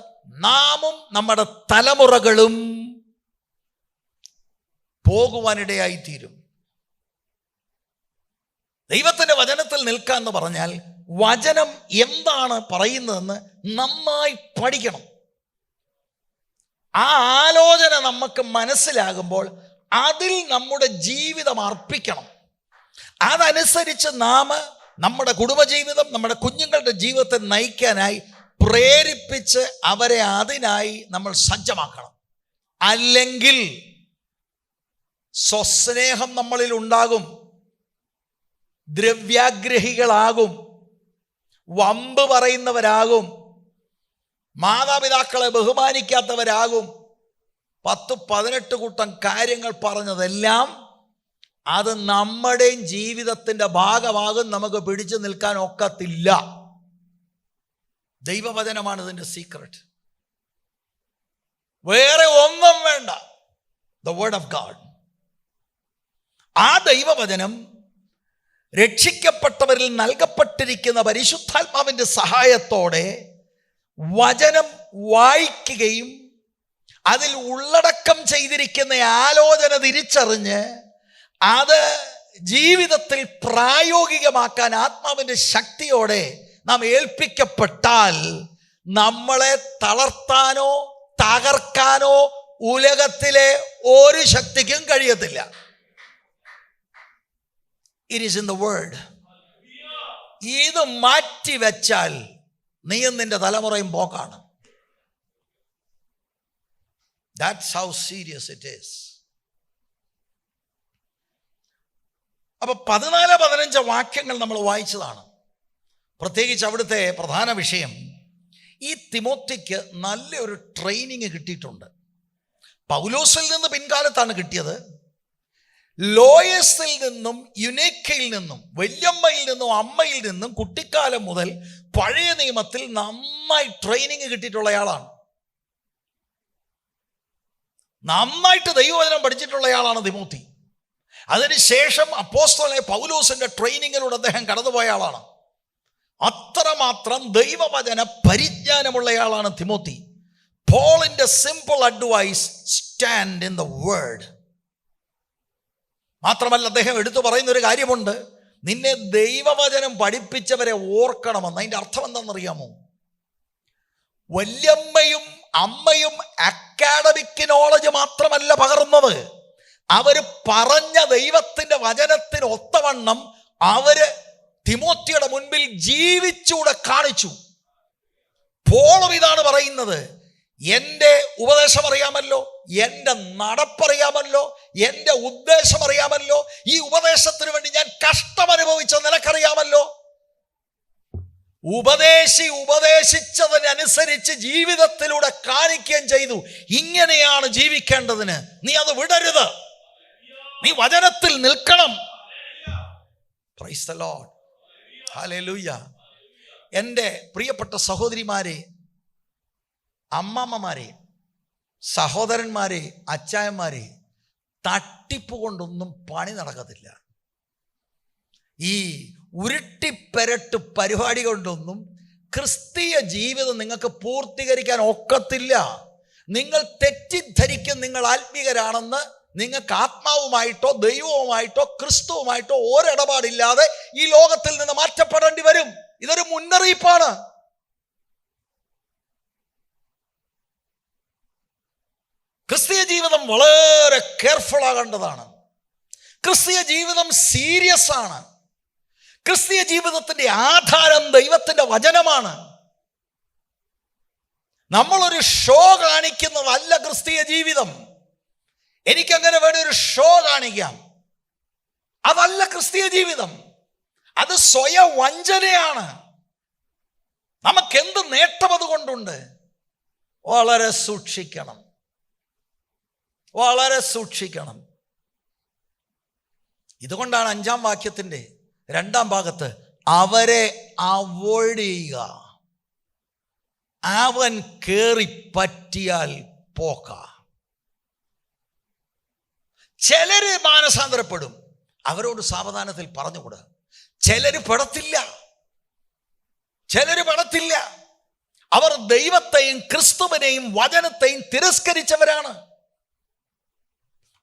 നാമും നമ്മുടെ തലമുറകളും പോകുവാനിടയായിത്തീരും. ദൈവത്തിൻ്റെ വചനത്തിൽ നിൽക്കുക എന്ന് പറഞ്ഞാൽ വചനം എന്താണ് പറയുന്നതെന്ന് നന്നായി പഠിക്കണം. ആ ആലോചന നമുക്ക് മനസ്സിലാകുമ്പോൾ അതിൽ നമ്മുടെ ജീവിതം അർപ്പിക്കണം. അതനുസരിച്ച് നാം നമ്മുടെ കുടുംബജീവിതം, നമ്മുടെ കുഞ്ഞുങ്ങളുടെ ജീവിതത്തെ നയിക്കാനായി പ്രേരിപ്പിച്ച് അവരെ അതിനായി നമ്മൾ സജ്ജമാക്കണം. അല്ലെങ്കിൽ സ്വസ്നേഹം നമ്മളിൽ ഉണ്ടാകും, ദ്രവ്യാഗ്രഹികളാകും, വമ്പ് പറയുന്നവരാകും, മാതാപിതാക്കളെ ബഹുമാനിക്കാത്തവരാകും. 10-18 കൂട്ടം കാര്യങ്ങൾ പറഞ്ഞതെല്ലാം അത് നമ്മുടെയും ജീവിതത്തിൻ്റെ ഭാഗമാകും. നമുക്ക് പിടിച്ചു നിൽക്കാൻ ഒക്കത്തില്ല. ദൈവവചനമാണ് ഇതിൻ്റെ സീക്രട്ട്. വേറെ ഒന്നും വേണ്ട. The word of God. ആ ദൈവവചനം രക്ഷിക്കപ്പെട്ടവരിൽ നൽകപ്പെട്ടിരിക്കുന്ന പരിശുദ്ധാത്മാവിൻ്റെ സഹായത്തോടെ വചനം വായിക്കുകയും അതിൽ ഉള്ളടക്കം ചെയ്തിരിക്കുന്ന ആലോചന തിരിച്ചറിഞ്ഞ് അത് ജീവിതത്തിൽ പ്രായോഗികമാക്കാൻ ആത്മാവിൻ്റെ ശക്തിയോടെ നാം ഏൽപ്പിക്കപ്പെട്ടാൽ നമ്മളെ തളർത്താനോ തകർക്കാനോ ഉലകത്തിലെ ഒരു ശക്തിക്കും കഴിയത്തില്ല. It is in the word. ഇത് മാറ്റി വെച്ചാൽ നീയും നിന്റെ തലമുറയും പോക്കാണ്. That's how serious it is. അപ്പൊ 14-15 വാക്യങ്ങൾ നമ്മൾ വായിച്ചതാണ്. പ്രത്യേകിച്ച് അവിടുത്തെ പ്രധാന വിഷയം, ഈ തിമോത്തിക്ക് നല്ലൊരു ട്രെയിനിങ് കിട്ടിയിട്ടുണ്ട്. പൗലോസിൽ നിന്ന് പിൻകാലത്താണ് കിട്ടിയത്. ലോയസിൽ നിന്നും യുനേക്കയിൽ നിന്നും വല്യമ്മയിൽ നിന്നും അമ്മയിൽ നിന്നും കുട്ടിക്കാലം മുതൽ പഴയ നിയമത്തിൽ നന്നായി ട്രെയിനിങ് കിട്ടിയിട്ടുള്ളയാളാണ്. നന്നായിട്ട് ദൈവവചനം പഠിച്ചിട്ടുള്ളയാളാണ് തിമോത്തി. അതിനുശേഷം അപ്പോസ്തലനായ പൗലോസിന്റെ ട്രെയിനിങ്ങിലൂടെ അദ്ദേഹം കടന്നുപോയ ആളാണ്. അത്രമാത്രം ദൈവവചന പരിജ്ഞാനമുള്ളയാളാണ് തിമോത്തി. പോളിന്റെ simple advice, stand in the word. മാത്രമല്ല അദ്ദേഹം എടുത്തു പറയുന്ന ഒരു കാര്യമുണ്ട്, നിന്നെ ദൈവവചനം പഠിപ്പിച്ചവരെ ഓർക്കണമെന്ന്. അതിൻ്റെ അർത്ഥം എന്താണെന്നറിയാമോ? വല്യമ്മയും അമ്മയും അക്കാഡമിക് നോളജ് മാത്രമല്ല പകർന്നത്, അവര് പറഞ്ഞ ദൈവത്തിൻ്റെ വചനത്തിന് ഒത്തവണ്ണം അവര് തിമോത്തിയുടെ മുൻപിൽ ജീവിച്ചൂടെ കാണിച്ചു. പോളും ഇതാണ് പറയുന്നത്, എൻ്റെ ഉപദേശം അറിയാമല്ലോ, എൻ്റെ നടപ്പറിയാമല്ലോ, എൻ്റെ ഉദ്ദേശം അറിയാമല്ലോ, ഈ ഉപദേശത്തിന് വേണ്ടി ഞാൻ കഷ്ടമനുഭവിച്ച നിനക്കറിയാമല്ലോ. ഉപദേശിച്ചതിനനുസരിച്ച് ജീവിതത്തിലൂടെ കാണിക്കുകയും ചെയ്തു. ഇങ്ങനെയാണ് ജീവിക്കേണ്ടതിന്. നീ അത് വിടരുത്, നീ വചനത്തിൽ നിൽക്കണം. Price the Lord, hallelujah. എൻ്റെ പ്രിയപ്പെട്ട സഹോദരിമാരെ, അമ്മമ്മമാരെ, സഹോദരന്മാരെ, അച്ചായന്മാരെ, തട്ടിപ്പ് കൊണ്ടൊന്നും പണി നടക്കത്തില്ല. ഈ ഉരുട്ടിപ്പെരട്ട് പരിപാടി കൊണ്ടൊന്നും ക്രിസ്തീയ ജീവിതം നിങ്ങൾക്ക് പൂർത്തീകരിക്കാൻ ഒക്കത്തില്ല. നിങ്ങൾ തെറ്റിദ്ധരിക്കും നിങ്ങൾ ആത്മീകരാണെന്ന്. നിങ്ങൾക്ക് ആത്മാവുമായിട്ടോ ദൈവവുമായിട്ടോ ക്രിസ്തുവുമായിട്ടോ ഒരിടപാടില്ലാതെ ഈ ലോകത്തിൽ നിന്ന് മാറ്റപ്പെടേണ്ടി വരും. ഇതൊരു മുന്നറിയിപ്പാണ്. ക്രിസ്തീയ ജീവിതം വളരെ കെയർഫുൾ ആകേണ്ടതാണ്. ക്രിസ്തീയ ജീവിതം സീരിയസ് ആണ്. ക്രിസ്തീയ ജീവിതത്തിൻ്റെ ആധാരം ദൈവത്തിൻ്റെ വചനമാണ്. നമ്മളൊരു ഷോ കാണിക്കുന്നതല്ല ക്രിസ്തീയ ജീവിതം. എനിക്കങ്ങനെ വേണ്ട ഒരു ഷോ കാണിക്കാം, അതല്ല ക്രിസ്തീയ ജീവിതം. അത് സ്വയവഞ്ചനയാണ്. നമുക്കെന്ത് നേട്ടം അതുകൊണ്ടുണ്ട്? വളരെ സൂക്ഷിക്കണം, വളരെ സൂക്ഷിക്കണം. ഇതുകൊണ്ടാണ് 5-ാം വാക്യത്തിൻ്റെ 2-ാം ഭാഗത്ത് അവരെ അവോയ്ഡ് ചെയ്യുക. അവൻ കേറി പറ്റിയാൽ പോക്ക. ചിലര് മാനസാന്തരപ്പെടും, അവരോട് സാവധാനത്തിൽ പറഞ്ഞുകൂടാ. ചിലര് പെടത്തില്ല, ചിലര് പെടത്തില്ല. അവർ ദൈവത്തെയും ക്രിസ്തുവിനെയും വചനത്തെയും തിരസ്കരിച്ചവരാണ്.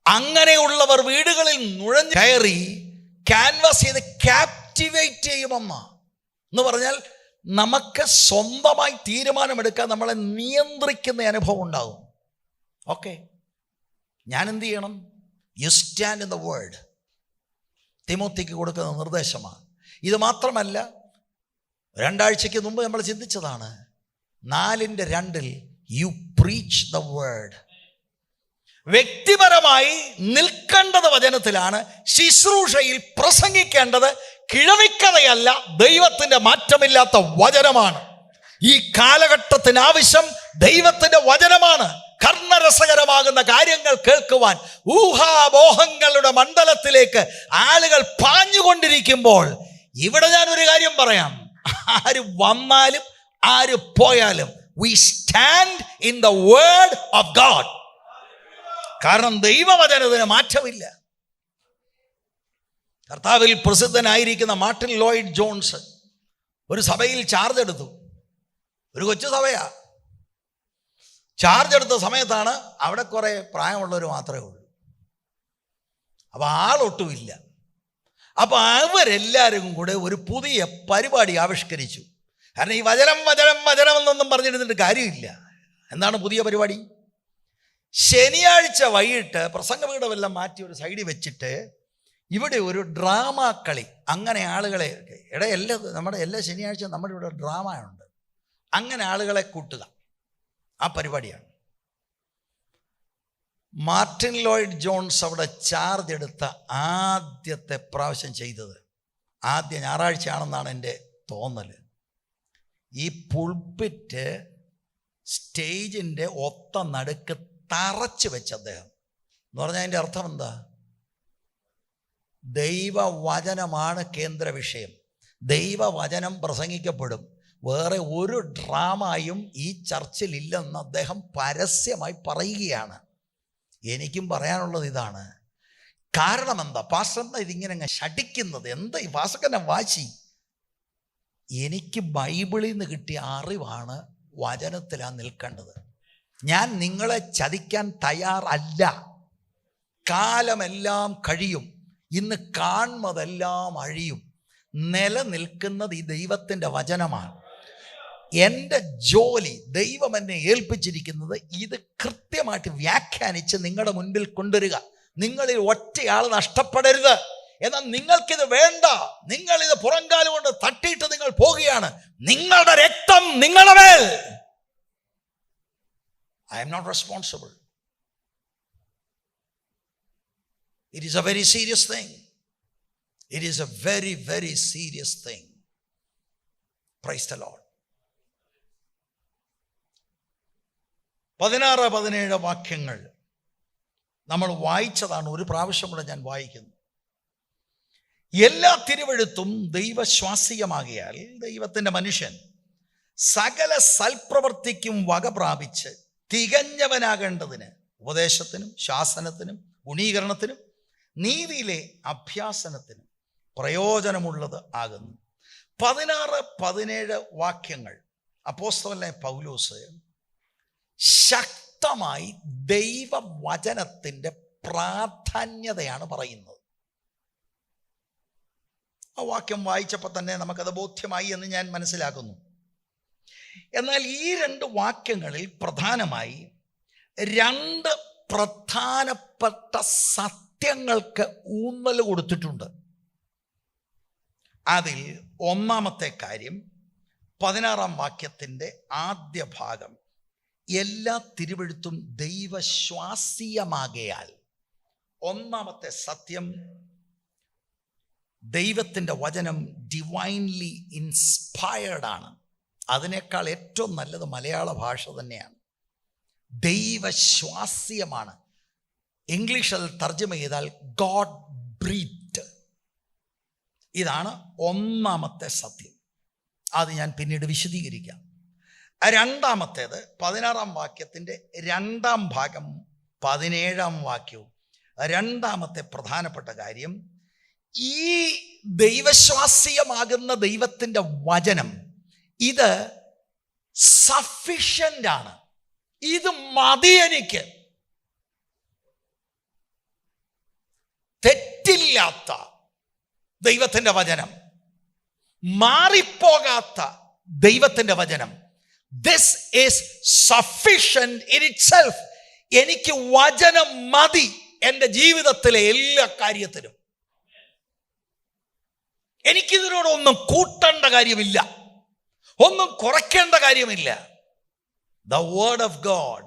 അങ്ങനെയുള്ളവർ വീടുകളിൽ നുഴഞ്ഞു കയറി ക്യാൻവാസ് ചെയ്ത് ക്യാപ്റ്റിവേറ്റ് ചെയ്യുമെന്ന് പറഞ്ഞാൽ നമുക്ക് സ്വന്തമായി തീരുമാനമെടുക്കാൻ നമ്മളെ നിയന്ത്രിക്കുന്ന അനുഭവം ഉണ്ടാകും. ഓക്കെ, ഞാൻ എന്ത് ചെയ്യണം? You stand in the word. തിമോത്തിക്ക് കൊടുക്കുന്ന നിർദ്ദേശമാണ്. ഇത് മാത്രമല്ല, 2 ആഴ്ചയ്ക്ക് മുമ്പ് നമ്മൾ ചിന്തിച്ചതാണ്, 4:2 യു പ്രീച്ച് ദ വേർഡ്. വ്യക്തിപരമായി നിൽക്കേണ്ടത് വചനത്തിലാണ്. ശുശ്രൂഷയിൽ പ്രസംഗിക്കേണ്ടത് കിഴവിക്കഥയല്ല, ദൈവത്തിൻ്റെ മാറ്റമില്ലാത്ത വചനമാണ്. ഈ കാലഘട്ടത്തിന് ആവശ്യം ദൈവത്തിൻ്റെ വചനമാണ്. കർണരസകരമാകുന്ന കാര്യങ്ങൾ കേൾക്കുവാൻ ഊഹാമോഹങ്ങളുടെ മണ്ഡലത്തിലേക്ക് ആളുകൾ പാഞ്ഞുകൊണ്ടിരിക്കുമ്പോൾ, ഇവിടെ ഞാനൊരു കാര്യം പറയാം, ആര് വന്നാലും ആര് പോയാലും we stand in the word of God. കാരണം ദൈവവചനത്തിന് മാറ്റമില്ല. കർത്താവിൽ പ്രസിദ്ധനായിരിക്കുന്ന മാർട്ടിൻ ലോയിഡ് ജോൺസ് ഒരു സഭയിൽ ചാർജ് എടുത്തു. ഒരു കൊച്ചു സഭയാ. ചാർജ് എടുത്ത സമയത്താണ് അവിടെ കുറെ പ്രായമുള്ളവർ മാത്രമേ ഉള്ളൂ. അപ്പോൾ ആളൊട്ടുമില്ല. അപ്പോൾ അവരെല്ലാവരും കൂടെ ഒരു പുതിയ പരിപാടി ആവിഷ്കരിച്ചു. കാരണം ഈ വചനം വചനം വചനം എന്നൊന്നും പറഞ്ഞിരുന്നിട്ട് കാര്യമില്ല. എന്താണ് പുതിയ പരിപാടി? ശനിയാഴ്ച വൈകിട്ട് പ്രസംഗപീഠമെല്ലാം മാറ്റി ഒരു സൈഡിൽ വെച്ചിട്ട് ഇവിടെ ഒരു ഡ്രാമ കളി. അങ്ങനെ ആളുകളെ നമ്മുടെ എല്ലാ ശനിയാഴ്ച നമ്മുടെ ഇവിടെ ഡ്രാമ ഉണ്ട്. അങ്ങനെ ആളുകളെ കൂട്ടുക, ആ പരിപാടിയാണ്. മാർട്ടിൻ ലോയിഡ് ജോൺസ് അവിടെ ചാർജ് എടുത്ത ആദ്യത്തെ പ്രാവശ്യം ചെയ്തത്, ആദ്യ ഞായറാഴ്ചയാണെന്നാണ് എൻ്റെ തോന്നൽ, ഈ പുൾപിറ്റ് സ്റ്റേജിൻ്റെ ഒത്ത നടുക്ക് തറച്ച് വെച്ച് അദ്ദേഹം. എന്ന് പറഞ്ഞാൽ അതിൻ്റെ അർത്ഥം എന്താ? ദൈവവചനമാണ് കേന്ദ്ര വിഷയം. ദൈവവചനം പ്രസംഗിക്കപ്പെടും. വേറെ ഒരു ഡ്രാമയും ഈ ചർച്ചിൽ ഇല്ലെന്ന് അദ്ദേഹം പരസ്യമായി പറയുകയാണ്. എനിക്കും പറയാനുള്ളത് ഇതാണ്. കാരണം എന്താ? പാസ്റ്റർ എന്താ ഇതിങ്ങനെ അങ്ങ് ശടിക്കുന്നത്? എന്താ ഈ പാസ്റ്ററിനെ വാശി? എനിക്ക് ബൈബിളിൽ നിന്ന് കിട്ടിയ അറിവാണ് വചനത്തിലാണ് നിൽക്കേണ്ടത്. ഞാൻ നിങ്ങളെ ചതിക്കാൻ തയ്യാറല്ല. കാലമെല്ലാം കഴിയും, ഇന്ന് കാണുന്നതെല്ലാം അഴിയും. നിലനിൽക്കുന്നത് ഈ ദൈവത്തിൻ്റെ വചനമാണ്. എൻ്റെ ജോലി, ദൈവം എന്നെ ഏൽപ്പിച്ചിരിക്കുന്നത് ഇത് കൃത്യമായിട്ട് വ്യാഖ്യാനിച്ച് നിങ്ങളുടെ മുൻപിൽ കൊണ്ടുവരിക. നിങ്ങളിൽ ഒറ്റയാൾ നഷ്ടപ്പെടരുത്. എന്നാൽ നിങ്ങൾക്കിത് വേണ്ട, നിങ്ങളിത് പുറംകാലം കൊണ്ട് തട്ടിയിട്ട് നിങ്ങൾ പോകുകയാണ്. നിങ്ങളുടെ രക്തം നിങ്ങളുടെ മേൽ. I am not responsible. It is a very serious thing. It is a very, very serious thing. Praise the Lord. 16-17 വാക്യങ്ങൾ നമ്മൾ വായിച്ചതാണ്. ഒരു പ്രാവശ്യം കൂടെ ഞാൻ വായിക്കുന്നു. എല്ലാ തിരുവെഴുത്തും ദൈവശ്വാസികമാകിയാൽ ദൈവത്തിൻ്റെ മനുഷ്യൻ സകല സൽപ്രവൃത്തിക്കും വക പ്രാപിച്ച് തികഞ്ഞവനാകേണ്ടതിന് ഉപദേശത്തിനും ശാസനത്തിനും ഗുണീകരണത്തിനും നീതിയിലെ അഭ്യാസനത്തിനും പ്രയോജനമുള്ളത് ആകുന്നു. 16-17 വാക്യങ്ങൾ അപ്പോസ്തലനായ പൗലോസ് ശക്തമായി ദൈവവചനത്തിൻ്റെ പ്രാധാന്യതയാണ് പറയുന്നത്. ആ വാക്യം വായിച്ചപ്പോൾ തന്നെ നമുക്കത് ബോധ്യമായി എന്ന് ഞാൻ മനസ്സിലാക്കുന്നു. എന്നാൽ ഈ 2 വാക്യങ്ങളിൽ പ്രധാനമായി 2 പ്രധാനപ്പെട്ട സത്യങ്ങൾക്ക് ഊന്നൽ കൊടുത്തിട്ടുണ്ട്. അതിൽ ഒന്നാമത്തെ കാര്യം 16-ാം വാക്യത്തിൻ്റെ ആദ്യ ഭാഗം, എല്ലാ തിരുവെഴുത്തും ദൈവശ്വാസീയമാകയാൽ. ഒന്നാമത്തെ സത്യം, ദൈവത്തിൻ്റെ വചനം ഡിവൈൻലി ഇൻസ്പയർഡ് ആണ്. അതിനേക്കാൾ ഏറ്റവും നല്ലത് മലയാള ഭാഷ തന്നെയാണ്. ദൈവശ്വാസ്യമാണ്. ഇംഗ്ലീഷിൽ തർജ്ജമ ചെയ്താൽ ഗോഡ് ബ്രീത്ത്. ഇതാണ് ഒന്നാമത്തെ സത്യം. അത് ഞാൻ പിന്നീട് വിശദീകരിക്കാം. രണ്ടാമത്തേത് 16-ാം വാക്യത്തിൻ്റെ 2-ാം ഭാഗം 17-ാം വാക്യവും. രണ്ടാമത്തെ പ്രധാനപ്പെട്ട കാര്യം, ഈ ദൈവശ്വാസ്യമാകുന്ന ദൈവത്തിൻ്റെ വചനം ഇത് സഫിഷ്യൻ്റ് ആണ്. ഇത് മതി എനിക്ക്. തെറ്റില്ലാത്ത ദൈവത്തിൻ്റെ വചനം, മാറിപ്പോകാത്ത ദൈവത്തിൻ്റെ വചനം. This is sufficient in itself. എനിക്ക് വചനം മതി എൻ്റെ ജീവിതത്തിലെ എല്ലാ കാര്യത്തിലും. എനിക്കിതിനോടൊന്നും കൂട്ടേണ്ട കാര്യമില്ല, ഒന്നും കുറയ്ക്കേണ്ട കാര്യമില്ല. The word of God,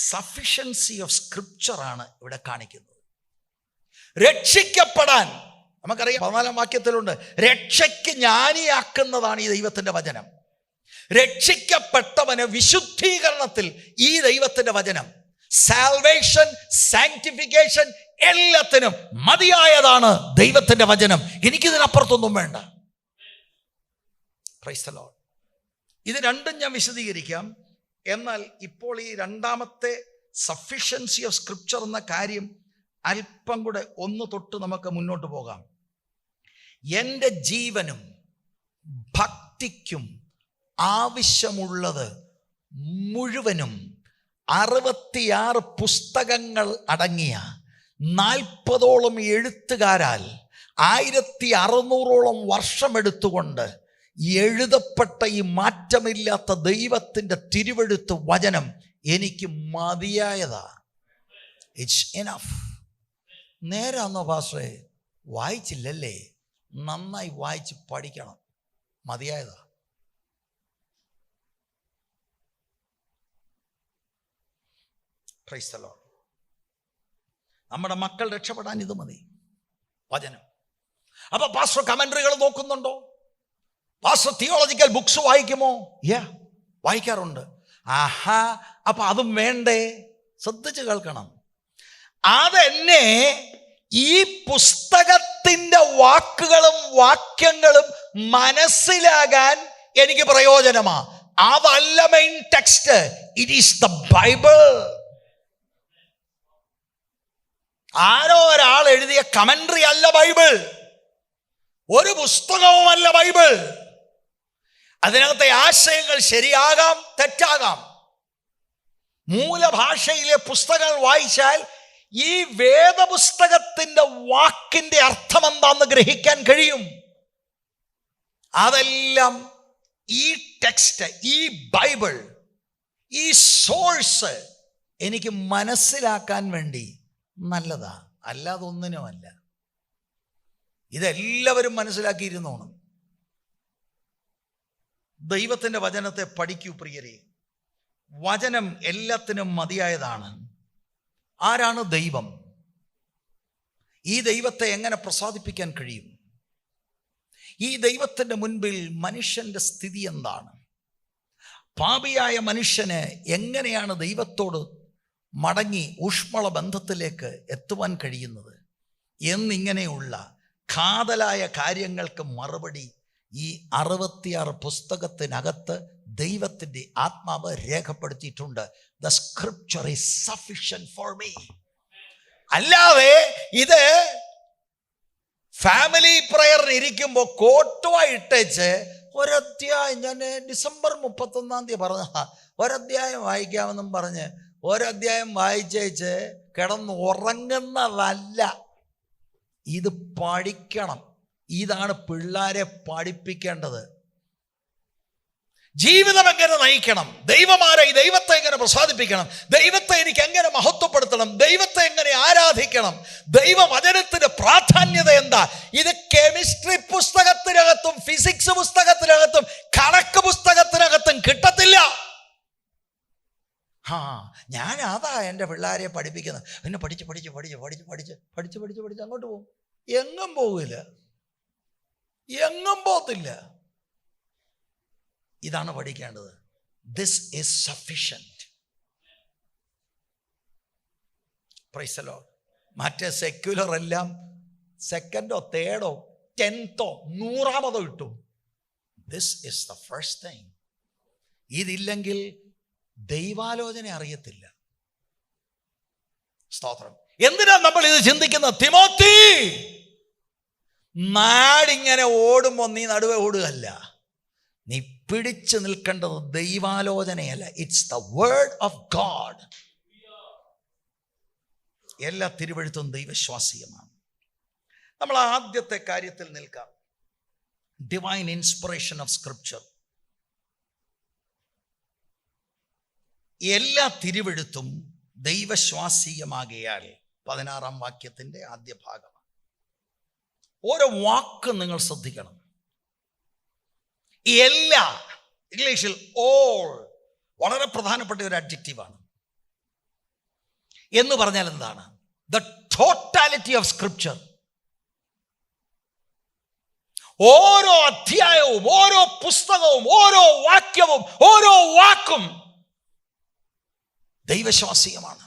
sufficiency of scripture ആണ് ഇവിടെ കാണിക്കുന്നത്. രക്ഷിക്കപ്പെടാൻ നമുക്കറിയാം, 14-ാം വാക്യത്തിലുണ്ട്, രക്ഷയ്ക്ക് ജ്ഞാനിയാക്കുന്നതാണ് ഈ ദൈവത്തിൻ്റെ വചനം. രക്ഷിക്കപ്പെട്ടവന് വിശുദ്ധീകരണത്തിൽ ഈ ദൈവത്തിൻ്റെ വചനം, സാൽവേഷൻ, സാങ്ക്ടിഫിക്കേഷൻ, എല്ലാത്തിനും മതിയായതാണ് ദൈവത്തിൻ്റെ വചനം. എനിക്കിതിനപ്പുറത്തൊന്നും വേണ്ട. Price the Lord. ഇത് രണ്ടും ഞാൻ വിശദീകരിക്കാം. എന്നാൽ ഇപ്പോൾ ഈ രണ്ടാമത്തെ സഫിഷ്യൻസി ഓഫ് സ്ക്രിപ്ചർ എന്ന കാര്യം അല്പം കൂടെ ഒന്ന് തൊട്ട് നമുക്ക് മുന്നോട്ട് പോകാം. എൻ്റെ ജീവനും ഭക്തിക്കും ആവശ്യമുള്ളത് മുഴുവനും 66 പുസ്തകങ്ങൾ അടങ്ങിയ 40ഓളം എഴുത്തുകാരാൽ 1600ഓളം വർഷമെടുത്തുകൊണ്ട് എഴുതപ്പെട്ട ഈ മാറ്റമില്ലാത്ത ദൈവത്തിൻ്റെ തിരുവെഴുത്ത് വചനം എനിക്ക് മതിയായതാ. It's enough. നേരാന്നോ പാസ്റ്ററേ? വായിച്ചില്ലല്ലേ? നന്നായി വായിച്ച് പഠിക്കണം. മതിയായതാ. Praise the Lord. നമ്മുടെ മക്കൾ രക്ഷപ്പെടാൻ ഇത് മതി, വചനം. അപ്പൊ പാസ്റ്റർ കമന്ററികൾ നോക്കുന്നുണ്ടോ? പാസ്റ്റർ തിയോളജിക്കൽ ബുക്സ് വായിക്കുമോ? വായിക്കാറുണ്ട്. ആഹാ, അപ്പൊ അതും വേണ്ടേ? ശ്രദ്ധിച്ച് കേൾക്കണം. അതെന്നെ ഈ പുസ്തകത്തിൻ്റെ വാക്കുകളും വാക്യങ്ങളും മനസ്സിലാകാൻ എനിക്ക് പ്രയോജനമാ. അതല്ല main text. It is the Bible. ആരോ ഒരാൾ എഴുതിയ കമന്ററി അല്ല ബൈബിൾ. ഒരു പുസ്തകവുമല്ല ബൈബിൾ. അതിനകത്തെ ആശയങ്ങൾ ശരിയാകാം, തെറ്റാകാം. മൂലഭാഷയിലെ പുസ്തകങ്ങൾ വായിച്ചാൽ ഈ വേദപുസ്തകത്തിൻ്റെ വാക്കിൻ്റെ അർത്ഥം എന്താണെന്ന് ഗ്രഹിക്കാൻ കഴിയും. അതെല്ലാം ഈ ടെക്സ്റ്റ്, ഈ ബൈബിൾ, ഈ സോഴ്സ് എനിക്ക് മനസ്സിലാക്കാൻ വേണ്ടി നല്ലതാ, അല്ലാതെ ഒന്നിനുമല്ല. ഇതെല്ലാവരും മനസ്സിലാക്കിയിരുന്നോണം. ദൈവത്തിൻ്റെ വചനത്തെ പഠിക്കൂ പ്രിയരെ. വചനം എല്ലാത്തിനും മതിയായതാണ്. ആരാണ് ദൈവം? ഈ ദൈവത്തെ എങ്ങനെ പ്രസാദിപ്പിക്കാൻ കഴിയും? ഈ ദൈവത്തിൻ്റെ മുൻപിൽ മനുഷ്യൻ്റെ സ്ഥിതി എന്താണ്? പാപിയായ മനുഷ്യന് എങ്ങനെയാണ് ദൈവത്തോട് മടങ്ങി ഊഷ്മള ബന്ധത്തിലേക്ക് എത്തുവാൻ കഴിയുന്നത് എന്നിങ്ങനെയുള്ള കാതലായ കാര്യങ്ങൾക്ക് മറുപടി ഈ 66 പുസ്തകത്തിനകത്ത് ദൈവത്തിൻ്റെ ആത്മാവ് രേഖപ്പെടുത്തിയിട്ടുണ്ട്. The scripture is sufficient for me. അല്ലാതെ ഇത് ഫാമിലി പ്രയറിന് ഇരിക്കുമ്പോൾ കോട്ടുവായിട്ടേച്ച് ഒരധ്യായം, ഞാൻ ഡിസംബർ 31 പറഞ്ഞ ഒരധ്യായം വായിക്കാമെന്നും പറഞ്ഞ് ഒരധ്യായം വായിച്ചേച്ച് കിടന്ന് ഉറങ്ങുന്നതല്ല. ഇത് പഠിക്കണം. ഇതാണ് പിള്ളേരെ പഠിപ്പിക്കേണ്ടത്. ജീവിതം എങ്ങനെ നയിക്കണം, ദൈവമാരെ ഈ ദൈവത്തെ എങ്ങനെ പ്രസാദിപ്പിക്കണം, ദൈവത്തെ എനിക്ക് എങ്ങനെ മഹത്വപ്പെടുത്തണം, ദൈവത്തെ എങ്ങനെ ആരാധിക്കണം, ദൈവവചനത്തിന്റെ പ്രാധാന്യത എന്താ, ഇത് കെമിസ്ട്രി പുസ്തകത്തിനകത്തും ഫിസിക്സ് പുസ്തകത്തിനകത്തും കണക്ക് പുസ്തകത്തിനകത്തും കിട്ടത്തില്ല. ഞാൻ അതാ എൻ്റെ പിള്ളേരെ പഠിപ്പിക്കുന്നത്. പിന്നെ പഠിച്ച് പഠിച്ച് പഠിച്ച് പഠിച്ച് പഠിച്ച് പഠിച്ച് പഠിച്ച് പഠിച്ച് അങ്ങോട്ട് പോകും. എങ്ങും പോകില്ല, എങ്ങും പോകത്തില്ല. ഇതാണ് പഠിക്കേണ്ടത്. This is sufficient. Praise the Lord. മറ്റേ സെക്യുലർ എല്ലാം സെക്കൻഡോ തേർഡോ 10th 100ാമതോ ഇട്ടു. This is the first thing. ഇതില്ലെങ്കിൽ ദൈവാലോചന അറിയത്തില്ല. സ്തോത്രം. എന്തിനാ നമ്മൾ ഇത് ചിന്തിക്കുന്നത്? തിമോത്തി, നാടിങ്ങനെ ഓടുമ്പോൾ നീ നടുവേ ഓടുകയല്ല, നീ പിടിച്ചു നിൽക്കേണ്ടത് ദൈവാലോചനയല്ല. It's the word of God. എല്ലാ തിരുവെഴുത്തും ദൈവശ്വാസീയമാണ്. നമ്മൾ ആദ്യത്തെ കാര്യത്തിൽ നിൽക്കാം. Divine inspiration of scripture. എല്ലാ തിരുവെഴുത്തും ദൈവശ്വാസീയമാകിയാൽ 16ാം വാക്യത്തിന്റെ ആദ്യ ഭാഗമാണ്. ഓരോ വാക്കും നിങ്ങൾ ശ്രദ്ധിക്കണം. എല്ലാ, ഇംഗ്ലീഷിൽ ഓൾ വളരെ പ്രധാനപ്പെട്ട ഒരു അഡ്ജക്റ്റീവാണ്. എന്ന് പറഞ്ഞാൽ എന്താണ്? The totality of scripture. ഓരോ അധ്യായവും, ഓരോ പുസ്തകവും, ഓരോ വാക്യവും, ഓരോ വാക്കും ദൈവശ്വാസീയമാണ്.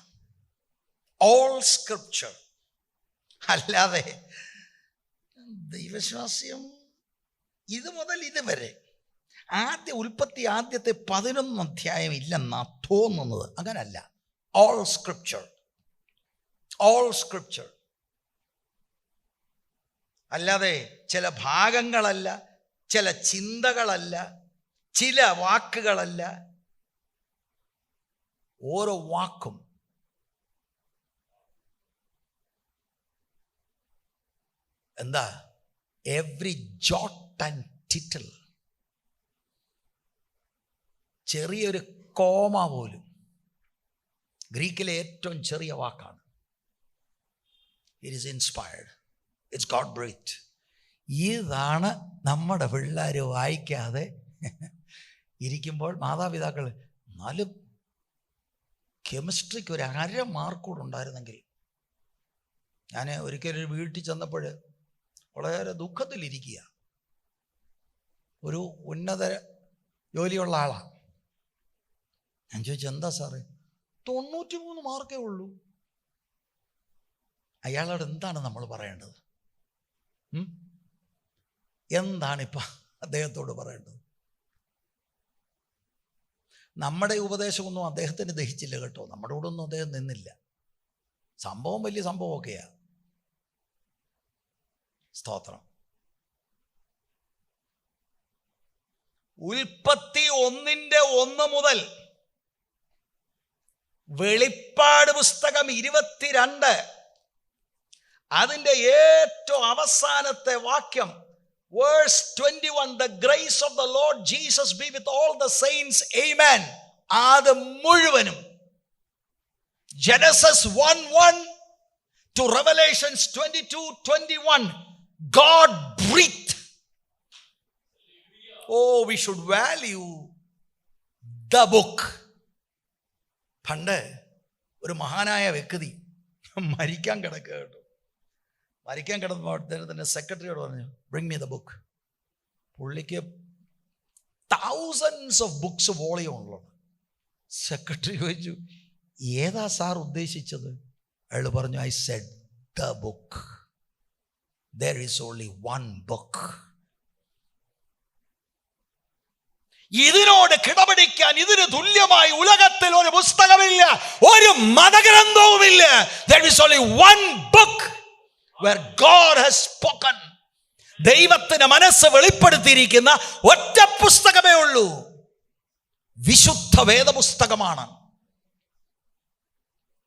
All scripture. അല്ലാതെ ദൈവശ്വാസ്യം ഇത് മുതൽ ഇതുവരെ ഉൽപ്പത്തി ആദ്യത്തെ 11 അധ്യായം ഇല്ലെന്നാ തോന്നുന്നത്. അങ്ങനല്ല. All scripture, all scripture. അല്ലാതെ ചില ഭാഗങ്ങളല്ല, ചില ചിന്തകളല്ല, ചില വാക്കുകളല്ല, ഓരോ വാക്കും. എന്താ? Every jot and tittle. ചെറിയൊരു കോമ പോലും ഗ്രീക്കിലെ ഏറ്റവും ചെറിയ വാക്കാണ്. It is inspired, it's God breath. ഇതാണ് നമ്മുടെ പിള്ളേർ വായിക്കാതെ ഇരിക്കുമ്പോൾ മാതാപിതാക്കൾ 4 കെമിസ്ട്രിക്ക് ഒരു 1/2 മാർക്ക് കൂടെ ഉണ്ടായിരുന്നെങ്കിൽ. ഞാൻ ഒരിക്കലൊരു വീട്ടിൽ ചെന്നപ്പോൾ വളരെ ദുഃഖത്തിലിരിക്കുക. ഒരു ഉന്നത ജോലിയുള്ള ആളാണ്. ഞാൻ ചോദിച്ചു, എന്താ സാറേ? 93 മാർക്കേ ഉള്ളൂ. അയാളോട് എന്താണ് നമ്മൾ പറയേണ്ടത്? എന്താണിപ്പോൾ അദ്ദേഹത്തോട് പറയേണ്ടത്? നമ്മുടെ ഉപദേശമൊന്നും അദ്ദേഹത്തിന് ദഹിച്ചില്ല കേട്ടോ. നമ്മുടെ കൂടെ ഒന്നും അദ്ദേഹം നിന്നില്ല. സംഭവം വലിയ സംഭവമൊക്കെയാണ്. സ്തോത്രം. ഉൽപ്പത്തി 1:1 മുതൽ വെളിപ്പാട് പുസ്തകം 22 അതിൻ്റെ ഏറ്റവും അവസാനത്തെ വാക്യം verse 21, the grace of the Lord Jesus be with all the saints, amen. അത് മുഴുവനും Genesis 1:1 to Revelations 22:21 God breathed. Oh, we should value the book. പണ്ട് ഒരു മഹാനായ വ്യക്തി മരിക്കാൻ കിടക്കുക കേട്ടോ. മരിക്കാൻ കിടന്നപ്പോൾ തന്നെ സെക്രട്ടറിയോട് പറഞ്ഞു, ബ്രിങ് മീ ദ ബുക്ക്. പുള്ളിക്ക് thousands of books വോളിയം ഉള്ളത്. സെക്രട്ടറി ചോദിച്ചു, ഏതാ സാർ ഉദ്ദേശിച്ചത്? അയാൾ പറഞ്ഞു, I said the book. There is only one book. ഇതിനോട് കിടപിടിക്കാൻ ഇതിന് തുല്യമായി ഉലകത്തിൽ ഒരു പുസ്തകമില്ല, ഒരു മതഗ്രന്ഥവുമില്ല. There is only one book where God has spoken. ദൈവത്തിന് മനസ്സ് വെളിപ്പെടുത്തിയിരിക്കുന്ന ഒറ്റ പുസ്തകമേ ഉള്ളൂ. വിശുദ്ധ വേദപുസ്തകമാണ്.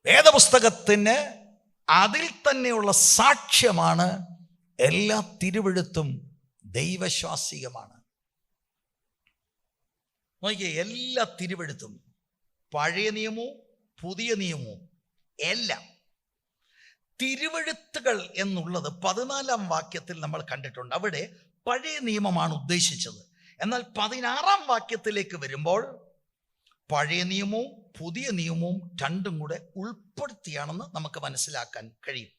വേദപുസ്തകത്തിന് അതിൽ തന്നെയുള്ള സാക്ഷ്യമാണ് എല്ലാ തിരുവെഴുത്തും ദൈവശ്വാസികമാണ്. നോക്കിയേ, എല്ലാ തിരുവെഴുത്തും, പഴയ നിയമവും പുതിയ നിയമവും എല്ലാം തിരുവെഴുത്തുകൾ എന്നുള്ളത് 14-ാം വാക്യത്തിൽ നമ്മൾ കണ്ടിട്ടുണ്ട്. അവിടെ പഴയ നിയമമാണ് ഉദ്ദേശിച്ചത്. എന്നാൽ 16-ാം വാക്യത്തിലേക്ക് വരുമ്പോൾ പഴയ നിയമവും പുതിയ നിയമവും രണ്ടും കൂടെ ഉൾപ്പെടുത്തിയാണെന്ന് നമുക്ക് മനസ്സിലാക്കാൻ കഴിയും.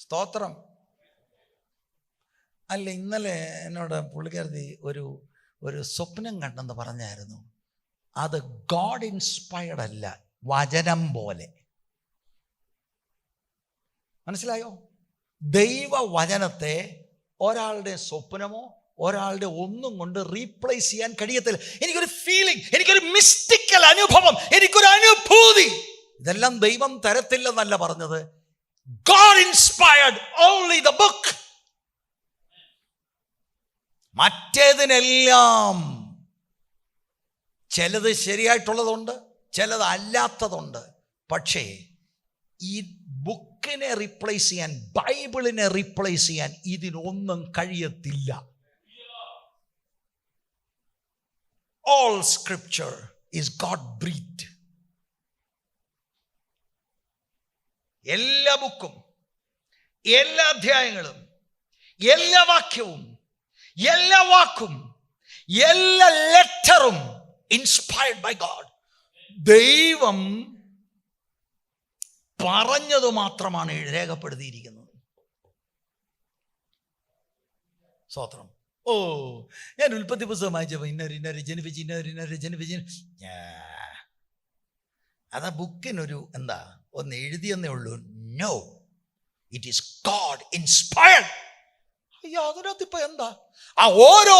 സ്തോത്രം. അല്ല, ഇന്നലെ എന്നോട് പുള്ളിക്കാരത്തി ഒരു സ്വപ്നം കണ്ടെന്ന് പറഞ്ഞായിരുന്നു. അത് ഗോഡ് ഇൻസ്പയർഡ് അല്ല, വചനം പോലെ. മനസ്സിലായോ? ദൈവവചനത്തെ ഒരാളുടെ സ്വപ്നമോ ഒരാളുടെ ഒന്നും കൊണ്ട് റീപ്ലേസ് ചെയ്യാൻ കഴിയത്തില്ല. എനിക്കൊരു ഫീലിംഗ്, എനിക്കൊരു മിസ്റ്റിക്കൽ അനുഭവം, എനിക്കൊരു അനുഭൂതി, ഇതെല്ലാം ദൈവം തരത്തില്ലെന്നല്ല പറഞ്ഞത്. God inspired only the book. മറ്റേതിനെല്ലാം ചിലത് ശരിയായിട്ടുള്ളതുണ്ട്, ചിലത് അല്ലാത്തതുണ്ട്. പക്ഷേ ഈ ബുക്കിനെ റീപ്ലേസ് ചെയ്യാൻ, ബൈബിളിനെ റീപ്ലേസ് ചെയ്യാൻ ഇതിനൊന്നും കഴിയത്തില്ല. All scripture is God breathed. എല്ലാ ബുക്കും, എല്ലാ അധ്യായങ്ങളും, എല്ലാ വാക്യവും, എല്ലാ വാക്കും, എല്ലാ ലെറ്ററും ഇൻസ്പയർഡ് ബൈ ഗോഡ്. ദൈവം പറഞ്ഞത് മാത്രമാണ് രേഖപ്പെടുത്തിയിരിക്കുന്നത്. സ്തോത്രം. ഓ, ഞാൻ ഉൽപ്പത്തി പുസ്തകം വായിച്ചപ്പോൾ ഇന്നൊരു ജനിപ്പിച്ച് അതാ ബുക്കിനൊരു ഒന്ന് എഴുതിയെന്നേ ഉള്ളൂ. No, it is God inspired. അയ്യോ, അതിനകത്ത് ഇപ്പൊ ആ ഓരോ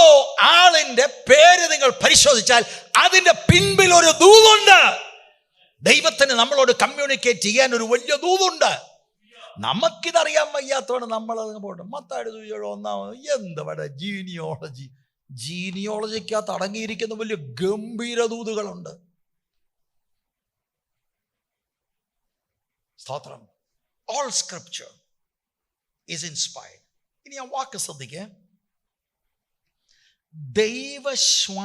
ആളിന്റെ പേര് നിങ്ങൾ പരിശോധിച്ചാൽ അതിന്റെ പിൻപിൽ ഒരു ദൂതുണ്ട്. ദൈവത്തിന് നമ്മളോട് കമ്മ്യൂണിക്കേറ്റ് ചെയ്യാൻ ഒരു വലിയ ദൂതുണ്ട്. നമുക്കിതറിയാൻ വയ്യാത്തതാണ് നമ്മളത് പോട്ടെ. മത്തായി 1 എന്തവിടെ ജീനിയോളജിക്കകത്ത് അടങ്ങിയിരിക്കുന്ന വലിയ ഗംഭീര ദൂതുകളുണ്ട്. സ്തോത്രം. All scripture is inspired. ഇനി ആ വാക്ക് ശ്രദ്ധിക്കേ, ദൈവശ്വാസീയമാകയാൽ.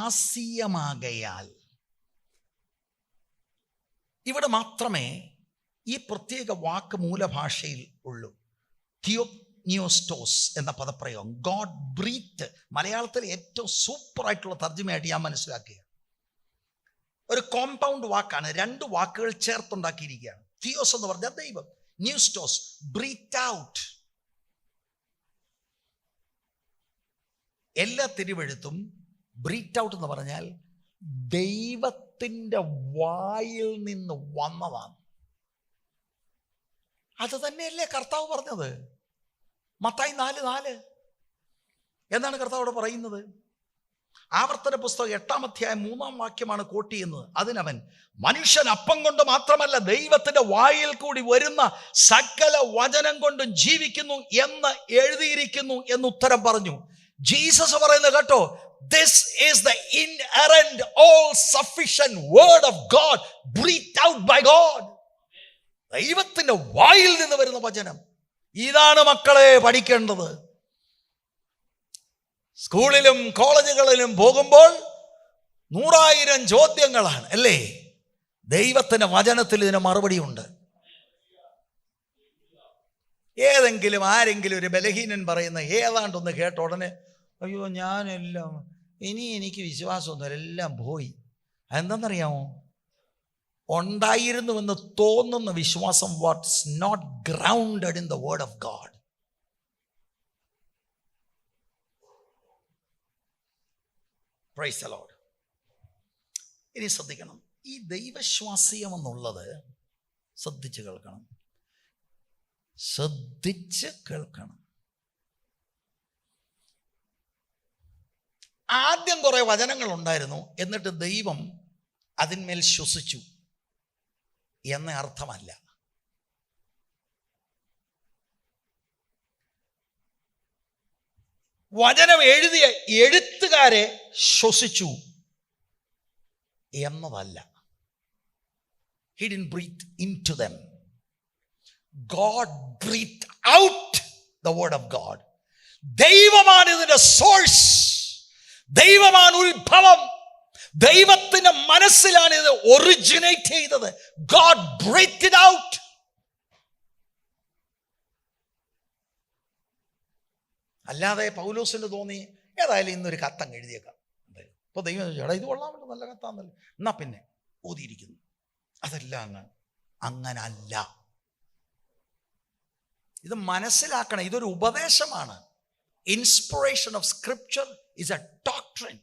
ഇവിടെ മാത്രമേ ഈ പ്രത്യേക വാക്ക് മൂലഭാഷയിൽ ഉള്ളൂ. തിയോപ്നിയോസ്റ്റോസ് എന്ന പദപ്രയോഗം, ഗോഡ് ബ്രീത്ത്. മലയാളത്തിൽ ഏറ്റവും സൂപ്പറായിട്ടുള്ള തർജ്ജമയായിട്ട് ഞാൻ മനസ്സിലാക്കുക. ഒരു കോമ്പൗണ്ട് വാക്കാണ്, 2 വാക്കുകൾ ചേർത്തുണ്ടാക്കിയിരിക്കുകയാണ്. തിയോസ് എന്ന് പറഞ്ഞാൽ ദൈവം, ന്യൂസ്റ്റോസ് ബ്രീത്ത് ഔട്ട്. എല്ലാ തിരുവെഴുത്തും ബ്രീത്ത് ഔട്ട് എന്ന് പറഞ്ഞാൽ ദൈവത്തിൻ്റെ വായിൽ നിന്ന് വന്നതാണ്. അത് തന്നെയല്ലേ കർത്താവ് പറഞ്ഞത്? മത്തായി 4:4 എന്നാണ് കർത്താവ് പറയുന്നത്. ആവർത്തന പുസ്തകം 8-ാം അധ്യായം 3-ാം വാക്യമാണ് കോട്ട് ചെയ്യുന്നത്. അതിനവൻ മനുഷ്യൻ അപ്പം കൊണ്ട് മാത്രമല്ല ദൈവത്തിന്റെ വായിൽ കൂടി വരുന്ന സകല വചനം കൊണ്ടും ജീവിക്കുന്നു എന്ന് എഴുതിയിരിക്കുന്നു എന്ന് ഉത്തരം പറഞ്ഞു. ജീസസ് പറയുന്നത് കേട്ടോ, this is the inerrant, all sufficient word of God, breathed out by God. ദൈവത്തിന്റെ വായിൽ നിന്ന് വരുന്ന വചനം. ഇതാണ് മക്കളെ പഠിക്കേണ്ടത്. സ്കൂളിലും കോളേജുകളിലും പോകുമ്പോൾ 100,000 ചോദ്യങ്ങളാണ് അല്ലേ? ദൈവത്തിന്റെ വചനത്തിൽ ഇതിന് മറുപടിയുണ്ട്. ഏതെങ്കിലും ആരെങ്കിലും ഒരു ബലഹീനൻ പറയുന്ന ഏതാണ്ടൊന്ന് കേട്ട ഉടനെ അയ്യോ ഞാനെല്ലാം എനിക്ക് വിശ്വാസമൊന്നുമില്ല, എല്ലാം പോയി. അതെന്താണെന്നറിയാമോ? ഉണ്ടായിരുന്നുവെന്ന് തോന്നുന്ന വിശ്വാസം what's not grounded in the word of God. Praise the Lord. ഇനി ശ്രദ്ധിക്കണം, ഈ ദൈവശ്വാസീയം എന്നുള്ളത് ശ്രദ്ധിച്ച് കേൾക്കണം. ആദ്യം കുറെ വചനങ്ങൾ ഉണ്ടായിരുന്നു, എന്നിട്ട് ദൈവം അതിന്മേൽ ശ്വസിച്ചു എന്ന അർത്ഥമല്ല. വചനം എഴുതിയ എഴുത്തുകാരെ ശ്വസിച്ചു എന്നതല്ല. He didn't breathe into them. God breathed out the word of God. ദൈവമാണ് ഇതിന്റെ സോഴ്സ്. ദൈവമാണ് ഉത്ഭവം. ദൈവത്തിന്റെ മനസ്സിലാണ് ഇത് ഒറിജിനേറ്റ് ചെയ്തത്. God breathe it out. അല്ലാതെ പൗലോസിന് തോന്നി ഏതായാലും ഇന്നൊരു കത്തങ്ങ് എഴുതിയേക്കാം. അപ്പോൾ ദൈവം ചേട്ടാ ഇത് കൊള്ളാമല്ലോ, നല്ല കത്താന്നല്ലോ, എന്നാ പിന്നെ ഊതിയിരിക്കുന്നു. അതല്ല, അങ്ങനല്ല. ഇത് മനസ്സിലാക്കണം. ഇതൊരു ഉപദേശമാണ്. Inspiration of scripture is A doctrine.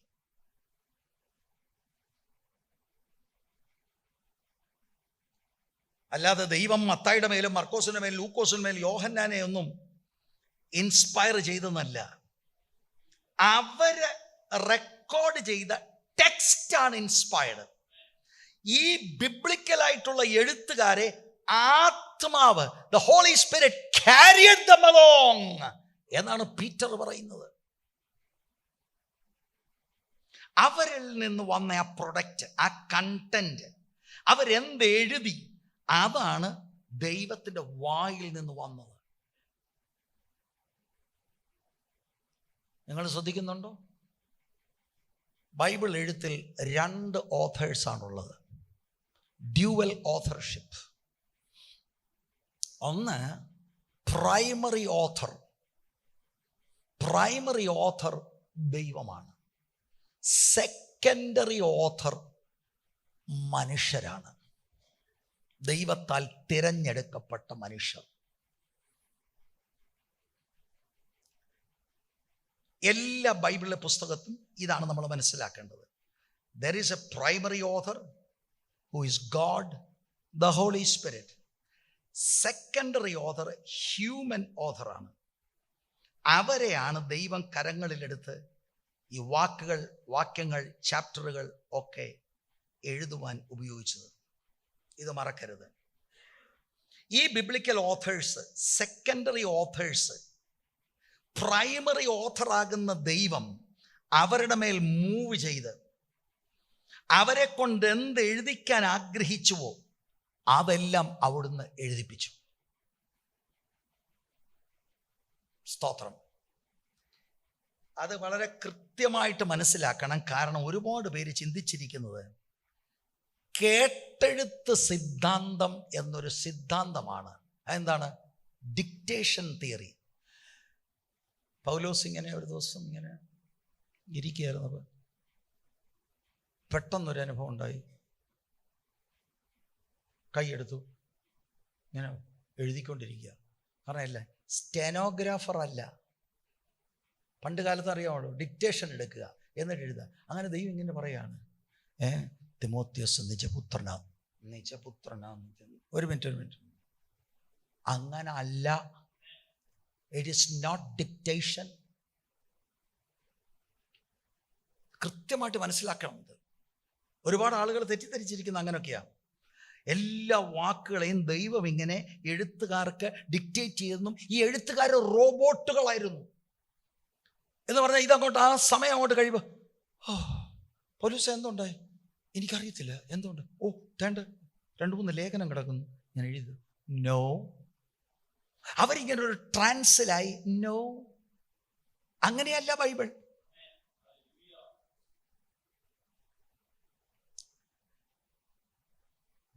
അല്ലാതെ ദൈവം മത്തായിയുടെ മേലും മർക്കോസിന്റെ മേലും ലൂക്കോസിന്റെ മേലും യോഹന്നാനെ ഒന്നും ഇൻസ്പയർ ചെയ്തെന്നല്ല. അവര് റെക്കോർഡ് ചെയ്ത ടെക്സ്റ്റാണ് ഇൻസ്പയർഡ്. ഈ ബിബ്ലിക്കലായിട്ടുള്ള എഴുത്തുകാരെ ആത്മാവ്, the Holy Spirit carried them along എന്നാണ് പീറ്റർ പറയുന്നത്. അവരിൽ നിന്ന് വന്ന ആ പ്രൊഡക്റ്റ്, ആ കണ്ടന്റ്, അവരെന്ത് എഴുതി, അതാണ് ദൈവത്തിന്റെ വായിൽ നിന്ന് വന്നത്. നിങ്ങൾ ശ്രദ്ധിക്കുന്നുണ്ടോ? ബൈബിൾ എഴുത്തിൽ 2 ഓഥേഴ്സാണുള്ളത്. ഡ്യുവൽ ഓഥർഷിപ്പ്. ഒന്ന് പ്രൈമറി ഓഥർ. പ്രൈമറി ഓഥർ ദൈവമാണ്. സെക്കൻഡറി ഓഥർ മനുഷ്യരാണ്. ദൈവത്താൽ തിരഞ്ഞെടുക്കപ്പെട്ട മനുഷ്യർ. എല്ലാ ബൈബിളിലെ പുസ്തകത്തും ഇതാണ് നമ്മൾ മനസ്സിലാക്കേണ്ടത്. There is a primary author who is God, the Holy Spirit. Secondary author human ഓഥറാണ്. അവരെയാണ് ദൈവം കരങ്ങളിലെടുത്ത് ഈ വാക്യങ്ങൾ, ചാപ്റ്ററുകൾ ഒക്കെ എഴുതുവാൻ ഉപയോഗിച്ചത്. ഇത് മറക്കരുത്. ഈ biblical authors, secondary authors, primary ഓഥറാകുന്ന ദൈവം അവരുടെ മേൽ മൂവ് ചെയ്ത് അവരെ കൊണ്ട് എന്ത് എഴുതിക്കാൻ ആഗ്രഹിച്ചുവോ അതെല്ലാം അവിടുന്ന് എഴുതിപ്പിച്ചു. സ്തോത്രം. അത് വളരെ കൃത്യമായിട്ട് മനസ്സിലാക്കണം. കാരണം ഒരുപാട് പേര് ചിന്തിച്ചിരിക്കുന്നത് കേട്ടെഴുത്ത് സിദ്ധാന്തം എന്നൊരു സിദ്ധാന്തമാണ്. അതെന്താണ്? Dictation theory. പൗലോസ് ഇങ്ങനെ ഒരു ദിവസം ഇങ്ങനെ ഇരിക്കുകയായിരുന്നപ്പോൾ പെട്ടെന്നൊരു അനുഭവം ഉണ്ടായി. കൈയെടുത്തു, ഇങ്ങനെ എഴുതിക്കൊണ്ടിരിക്കുക. കാരണം അല്ല, സ്റ്റെനോഗ്രാഫർ അല്ല. പണ്ട് കാലത്ത് അറിയാമല്ലോ, ഡിക്റ്റേഷൻ എടുക്കുക എന്നിട്ട് എഴുതുക. അങ്ങനെ ദൈവം ഇങ്ങനെ പറയാണ്, തിമോത്തിയോസ് നിജപുത്രനാ. ഒരു മിനിറ്റ്. അങ്ങനെ അല്ല. It is not dictation. കൃത്യമായിട്ട് മനസ്സിലാക്കണം. ഒരുപാട് ആളുകൾ തെറ്റിദ്ധരിച്ചിരിക്കുന്ന അങ്ങനെയൊക്കെയാണ്. എല്ലാ വാക്കുകളെയും ദൈവം ഇങ്ങനെ എഴുത്തുകാർക്ക് ഡിക്റ്റേറ്റ് ചെയ്തെന്നും ഈ എഴുത്തുകാർ റോബോട്ടുകളായിരുന്നു എന്ന് പറഞ്ഞാൽ ഇതങ്ങോട്ട്, ആ സമയം അങ്ങോട്ട് കഴിയുമ്പോൾ പൗലോസ് എന്തുണ്ടായി എനിക്കറിയത്തില്ല, എന്തുകൊണ്ട്, തേണ്ട 2-3 ലേഖനം കിടക്കുന്നു, ഞാൻ എഴുതി. നോ. അവരിങ്ങനെ ഒരു ട്രാൻസിലായി. നോ, അങ്ങനെയല്ല ബൈബിൾ.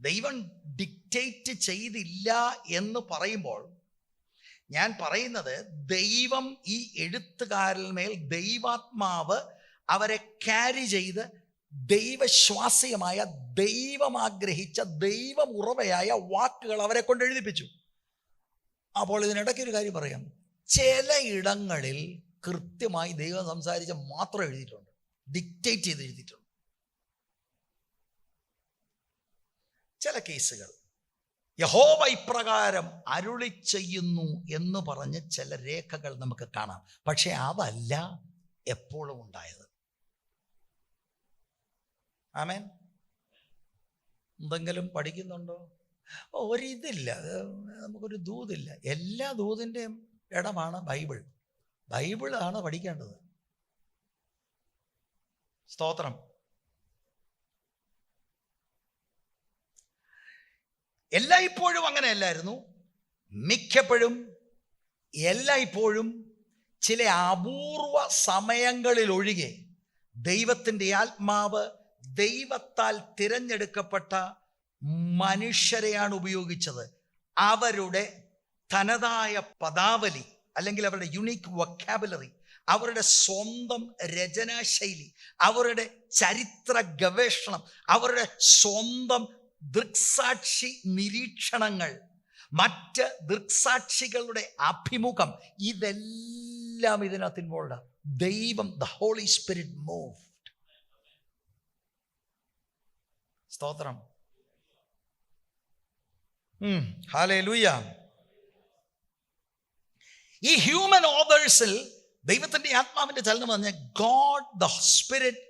ദൈവം ഡിക്റ്റേറ്റ് ചെയ്തില്ല എന്ന് പറയുമ്പോൾ ഞാൻ പറയുന്നത്, ദൈവം ഈ എഴുത്തുകാരിൽ മേൽ ദൈവാത്മാവ് അവരെ ക്യാരി ചെയ്ത് ദൈവശ്വാസ്യമായ, ദൈവം ആഗ്രഹിച്ച, ദൈവമുറവയായ വാക്കുകൾ അവരെ കൊണ്ട് എഴുതിപ്പിച്ചു. അപ്പോൾ ഇതിനിടയ്ക്ക് ഒരു കാര്യം പറയാം. ചില ഇടങ്ങളിൽ കൃത്യമായി ദൈവം സംസാരിച്ച് മാത്രം എഴുതിയിട്ടുണ്ട്, ഡിക്റ്റേറ്റ് ചെയ്ത് എഴുതിയിട്ടുണ്ട്. ചില കേസുകൾ യഹോവ ഇപ്രകാരം അരുളി ചെയ്യുന്നു എന്ന് പറഞ്ഞ് ചില രേഖകൾ നമുക്ക് കാണാം. പക്ഷെ അതല്ല എപ്പോഴും ഉണ്ടായത്. ആമേൻ. എന്തെങ്കിലും പഠിക്കുന്നുണ്ടോ? ഒരിതില്ല, നമുക്കൊരു ദൂതില്ല. എല്ലാ ദൂതിൻ്റെയും ഇടമാണ് ബൈബിൾ. ബൈബിളാണ് പഠിക്കേണ്ടത്. സ്തോത്രം. എല്ലായ്പ്പോഴും അങ്ങനെയല്ലായിരുന്നു. മിക്കപ്പോഴും, എല്ലായ്പ്പോഴും, ചില അപൂർവ സമയങ്ങളിൽ ഒഴികെ ദൈവത്തിൻ്റെ ആത്മാവ് ദൈവത്താൽ തിരഞ്ഞെടുക്കപ്പെട്ട മനുഷ്യരെയാണ് ഉപയോഗിച്ചത്. അവരുടെ തനതായ പദാവലി അല്ലെങ്കിൽ അവരുടെ യുണീക്ക് വൊക്കാബുലറി, അവരുടെ സ്വന്തം രചനാശൈലി, അവരുടെ ചരിത്ര ഗവേഷണം, അവരുടെ സ്വന്തം ദൃക്സാക്ഷി നിരീക്ഷണങ്ങൾ, മറ്റ് ദൃക്സാക്ഷികളുടെ അഭിമുഖം, ഇതെല്ലാം ഇതിനകത്ത് ഇൻവോൾവ്. ദൈവം, ദ ഹോളി സ്പിരിറ്റ് മൂവ്ഡ്. സ്തോത്രം. ഹല്ലേലൂയ. ഈ ഹ്യൂമൻ ഓതേഴ്സിൽ ദൈവത്തിന്റെ ആത്മാവിന്റെ ചലനം പറഞ്ഞ ഗോഡ് ദ സ്പിരിറ്റ്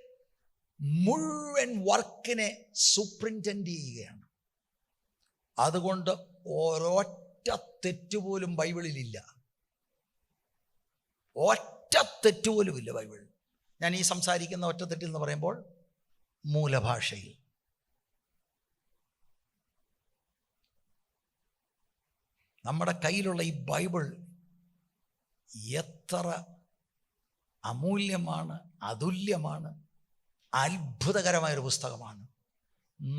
മുഴുവൻ വർക്കിനെ സൂപ്രിൻറ്റൻഡ് ചെയ്യുകയാണ്. അതുകൊണ്ട് ഒരൊറ്റ തെറ്റുപോലും ബൈബിളിലില്ല. ഒറ്റ തെറ്റുപോലും ഇല്ല ബൈബിളിൽ. ഞാൻ ഈ സംസാരിക്കുന്ന ഒറ്റ തെറ്റിൽ എന്ന് പറയുമ്പോൾ മൂലഭാഷയിൽ. നമ്മുടെ കയ്യിലുള്ള ഈ ബൈബിൾ എത്ര അമൂല്യമാണ്, അതുല്യമാണ്, അത്ഭുതകരമായൊരു പുസ്തകമാണ്.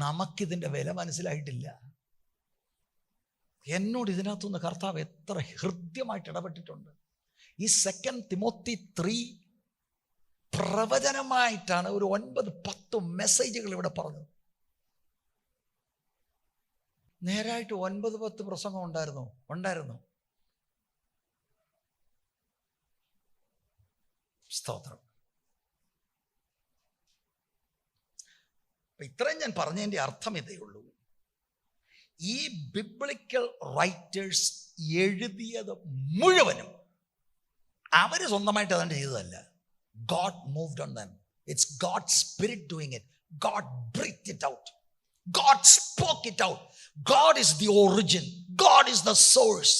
നമുക്കിതിൻ്റെ വില മനസ്സിലായിട്ടില്ല. എന്നോട് ഇതിനകത്തുനിന്ന് കർത്താവ് എത്ര ഹൃദ്യമായിട്ട് ഇടപെട്ടിട്ടുണ്ട്. ഈ 2 തിമോത്തി 3 പ്രവചനമായിട്ടാണ് ഒരു 9-10 മെസ്സേജുകൾ ഇവിടെ പറഞ്ഞത്. നേരായിട്ട് 9-10 പ്രസംഗം ഉണ്ടായിരുന്നു. സ്തോത്രം. ഇത്രയും ഞാൻ പറഞ്ഞതിൻ്റെ അർത്ഥം ഇതേ ഉള്ളൂ. ഈ ബിബ്ലിക്കൽ റൈറ്റേഴ്സ് എഴുതിയത് മുഴുവനും അവര് സ്വന്തമായിട്ട് അതുകൊണ്ട് ചെയ്തതല്ല. God moved on them. It's God's spirit doing it. God breathed it out. God spoke it out. God is the origin. God is the source.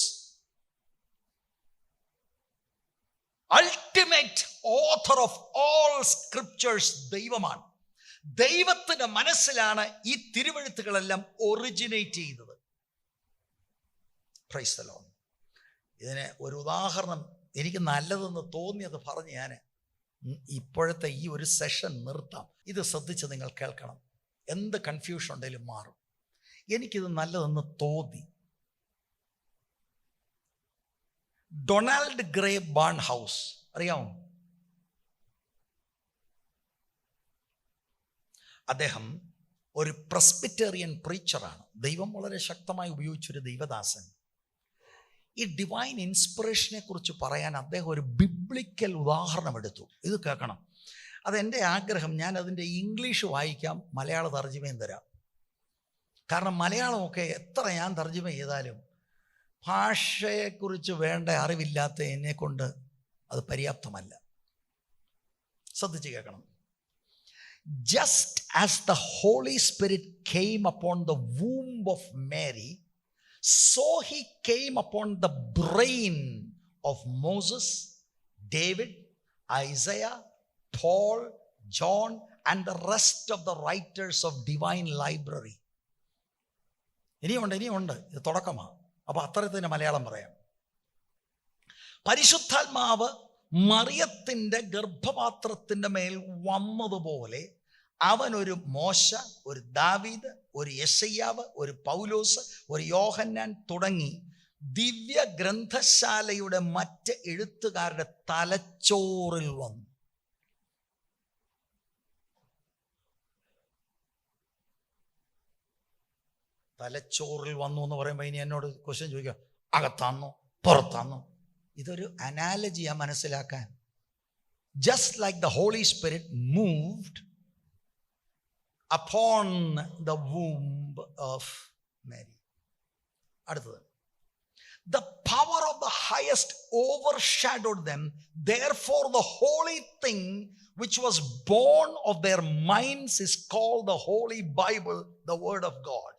Ultimate author of all scriptures ദൈവമാണ്. ദൈവത്തിന്റെ മനസ്സിലാണ് ഈ തിരുവെഴുത്തുകളെല്ലാം ഒറിജിനേറ്റ് ചെയ്തത്. Price the Lord. ഇതിന് ഒരു ഉദാഹരണം എനിക്ക് നല്ലതെന്ന് തോന്നിയത് പറഞ്ഞ് ഞാൻ ഇപ്പോഴത്തെ ഈ ഒരു സെഷൻ നിർത്താം. ഇത് ശ്രദ്ധിച്ച് നിങ്ങൾ കേൾക്കണം. എന്ത് കൺഫ്യൂഷൻ ഉണ്ടെങ്കിലും മാറും. എനിക്കിത് നല്ലതെന്ന് തോന്നി. ഡൊണാൾഡ് ഗ്രേ ബാൺഹൗസ് അറിയാമോ? അദ്ദേഹം ഒരു പ്രസ്ബിറ്റേറിയൻ പ്രീച്ചറാണ്. ദൈവം വളരെ ശക്തമായി ഉപയോഗിച്ചൊരു ദൈവദാസൻ. ഈ ഡിവൈൻ ഇൻസ്പിറേഷനെ കുറിച്ച് പറയാൻ അദ്ദേഹം ഒരു ബിബ്ലിക്കൽ ഉദാഹരണം എടുത്തു. ഇത് കേൾക്കണം. അതെൻ്റെ ആഗ്രഹം. ഞാൻ അതിൻ്റെ ഇംഗ്ലീഷ് വായിക്കാം, മലയാള തർജ്ജിമയും തരാം. കാരണം മലയാളമൊക്കെ എത്ര ഞാൻ തർജ്ജിമ ചെയ്താലും ഭാഷയെക്കുറിച്ച് വേണ്ട അറിവില്ലാത്ത എന്നെക്കൊണ്ട് അത് പര്യാപ്തമല്ല. ശ്രദ്ധിച്ച് കേൾക്കണം. Just as the Holy Spirit came upon the womb of Mary, so he came upon the brain of Moses, David, Isaiah, Paul, John, and the rest of the writers of divine library. ഇനിയുണ്ട്. ഇത് തുടക്കമാണ്. അപ്പോൾ അത്തരത്തിന് മലയാളം പറയാം. പരിശുദ്ധാത്മാവ് മറിയത്തിൻ്റെ ഗർഭപാത്രത്തിൻ്റെ മേൽ വന്നതുപോലെ അവനൊരു മോശ, ഒരു ദാവീദ്, ഒരു യെശയ്യാവ്, ഒരു പൗലോസ്, ഒരു യോഹന്നാൻ തുടങ്ങി ദിവ്യ ഗ്രന്ഥശാലയുടെ മറ്റ് എഴുത്തുകാരുടെ തലച്ചോറിൽ വന്നു. തലച്ചോറിൽ വന്നു എന്ന് പറയുമ്പോൾ ഇനി എന്നോട് ക്വസ്റ്റ്യൻ ചോദിക്കുക, അകത്താന്നോ പുറത്താന്നോ? ഇതൊരു അനാലജിയാ മനസ്സിലാക്കാൻ. Just like the Holy Spirit moved upon the womb of Mary. അടുത്തത്, the power of the highest overshadowed them, therefore the holy thing which was born of their minds is called the Holy Bible, the Word of God.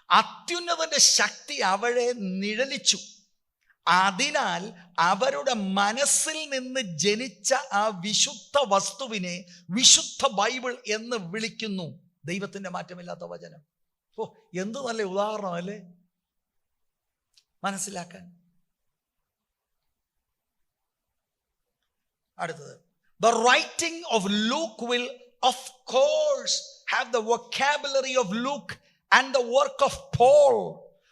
അത്യുന്നതന്റെ ശക്തി അവരെ നിഴലിച്ചു. അതിനാൽ അവരുടെ മനസ്സിൽ നിന്ന് ജനിച്ച ആ വിശുദ്ധ വസ്തുവിനെ വിശുദ്ധ ബൈബിൾ എന്ന് വിളിക്കുന്നു. ദൈവത്തിന്റെ മാറ്റമില്ലാത്ത വചനം. ഓ, എന്ത് നല്ല ഉദാഹരണമല്ലേ മനസ്സിലാക്കാൻ. അടുത്തത്, The writing of Luke will, of course, have the vocabulary of Luke, and the work of Paul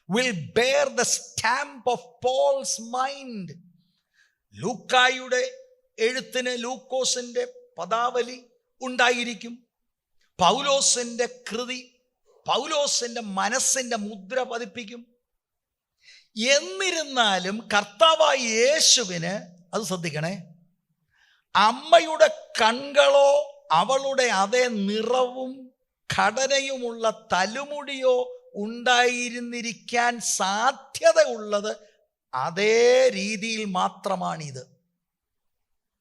will bear the stamp of Paul's mind. ലൂക്കായുടെ എഴുത്തിന് ലൂക്കോസിന്റെ പദാവലി ഉണ്ടായിരിക്കും. പൗലോസിന്റെ കൃതി പൗലോസിന്റെ മനസ്സിന്റെ മുദ്ര പതിപ്പിക്കും. എന്നിരുന്നാലും കർത്താവായ യേശുവിന്, അത് ശ്രദ്ധിക്കണേ, അമ്മയുടെ കണ്ണുകളോ അവളുടെ അതേ നിറവും ഘടനയുമുള്ള തലമുടിയോ ഉണ്ടായിരുന്നിരിക്കാൻ സാധ്യതയുള്ളത് അതേ രീതിയിൽ മാത്രമാണിത്.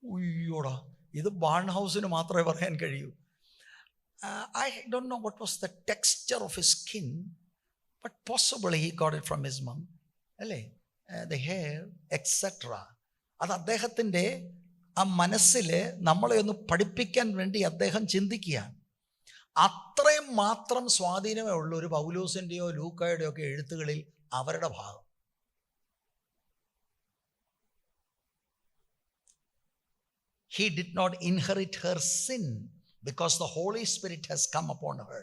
ഉയ്യോടാ, ഇത് ബാൺ ഹൗസിന് മാത്രമേ പറയാൻ കഴിയൂ. I don't know what was the texture of his skin, but possibly he got it from his mom. അല്ലേ, the hair, etc. അത് അദ്ദേഹത്തിൻ്റെ ആ മനസ്സിൽ നമ്മളെ ഒന്ന് പഠിപ്പിക്കാൻ വേണ്ടി അദ്ദേഹം ചിന്തിക്കുകയാണ്. അത്രയും മാത്രം സ്വാധീനമേ ഉള്ളൂ ഒരു പൗലോസിൻ്റെയോ ലൂക്കായുടെയോ ഒക്കെ എഴുത്തുകളിൽ അവരുടെ ഭാഗം. He did not inherit her sin because the Holy Spirit has come upon her.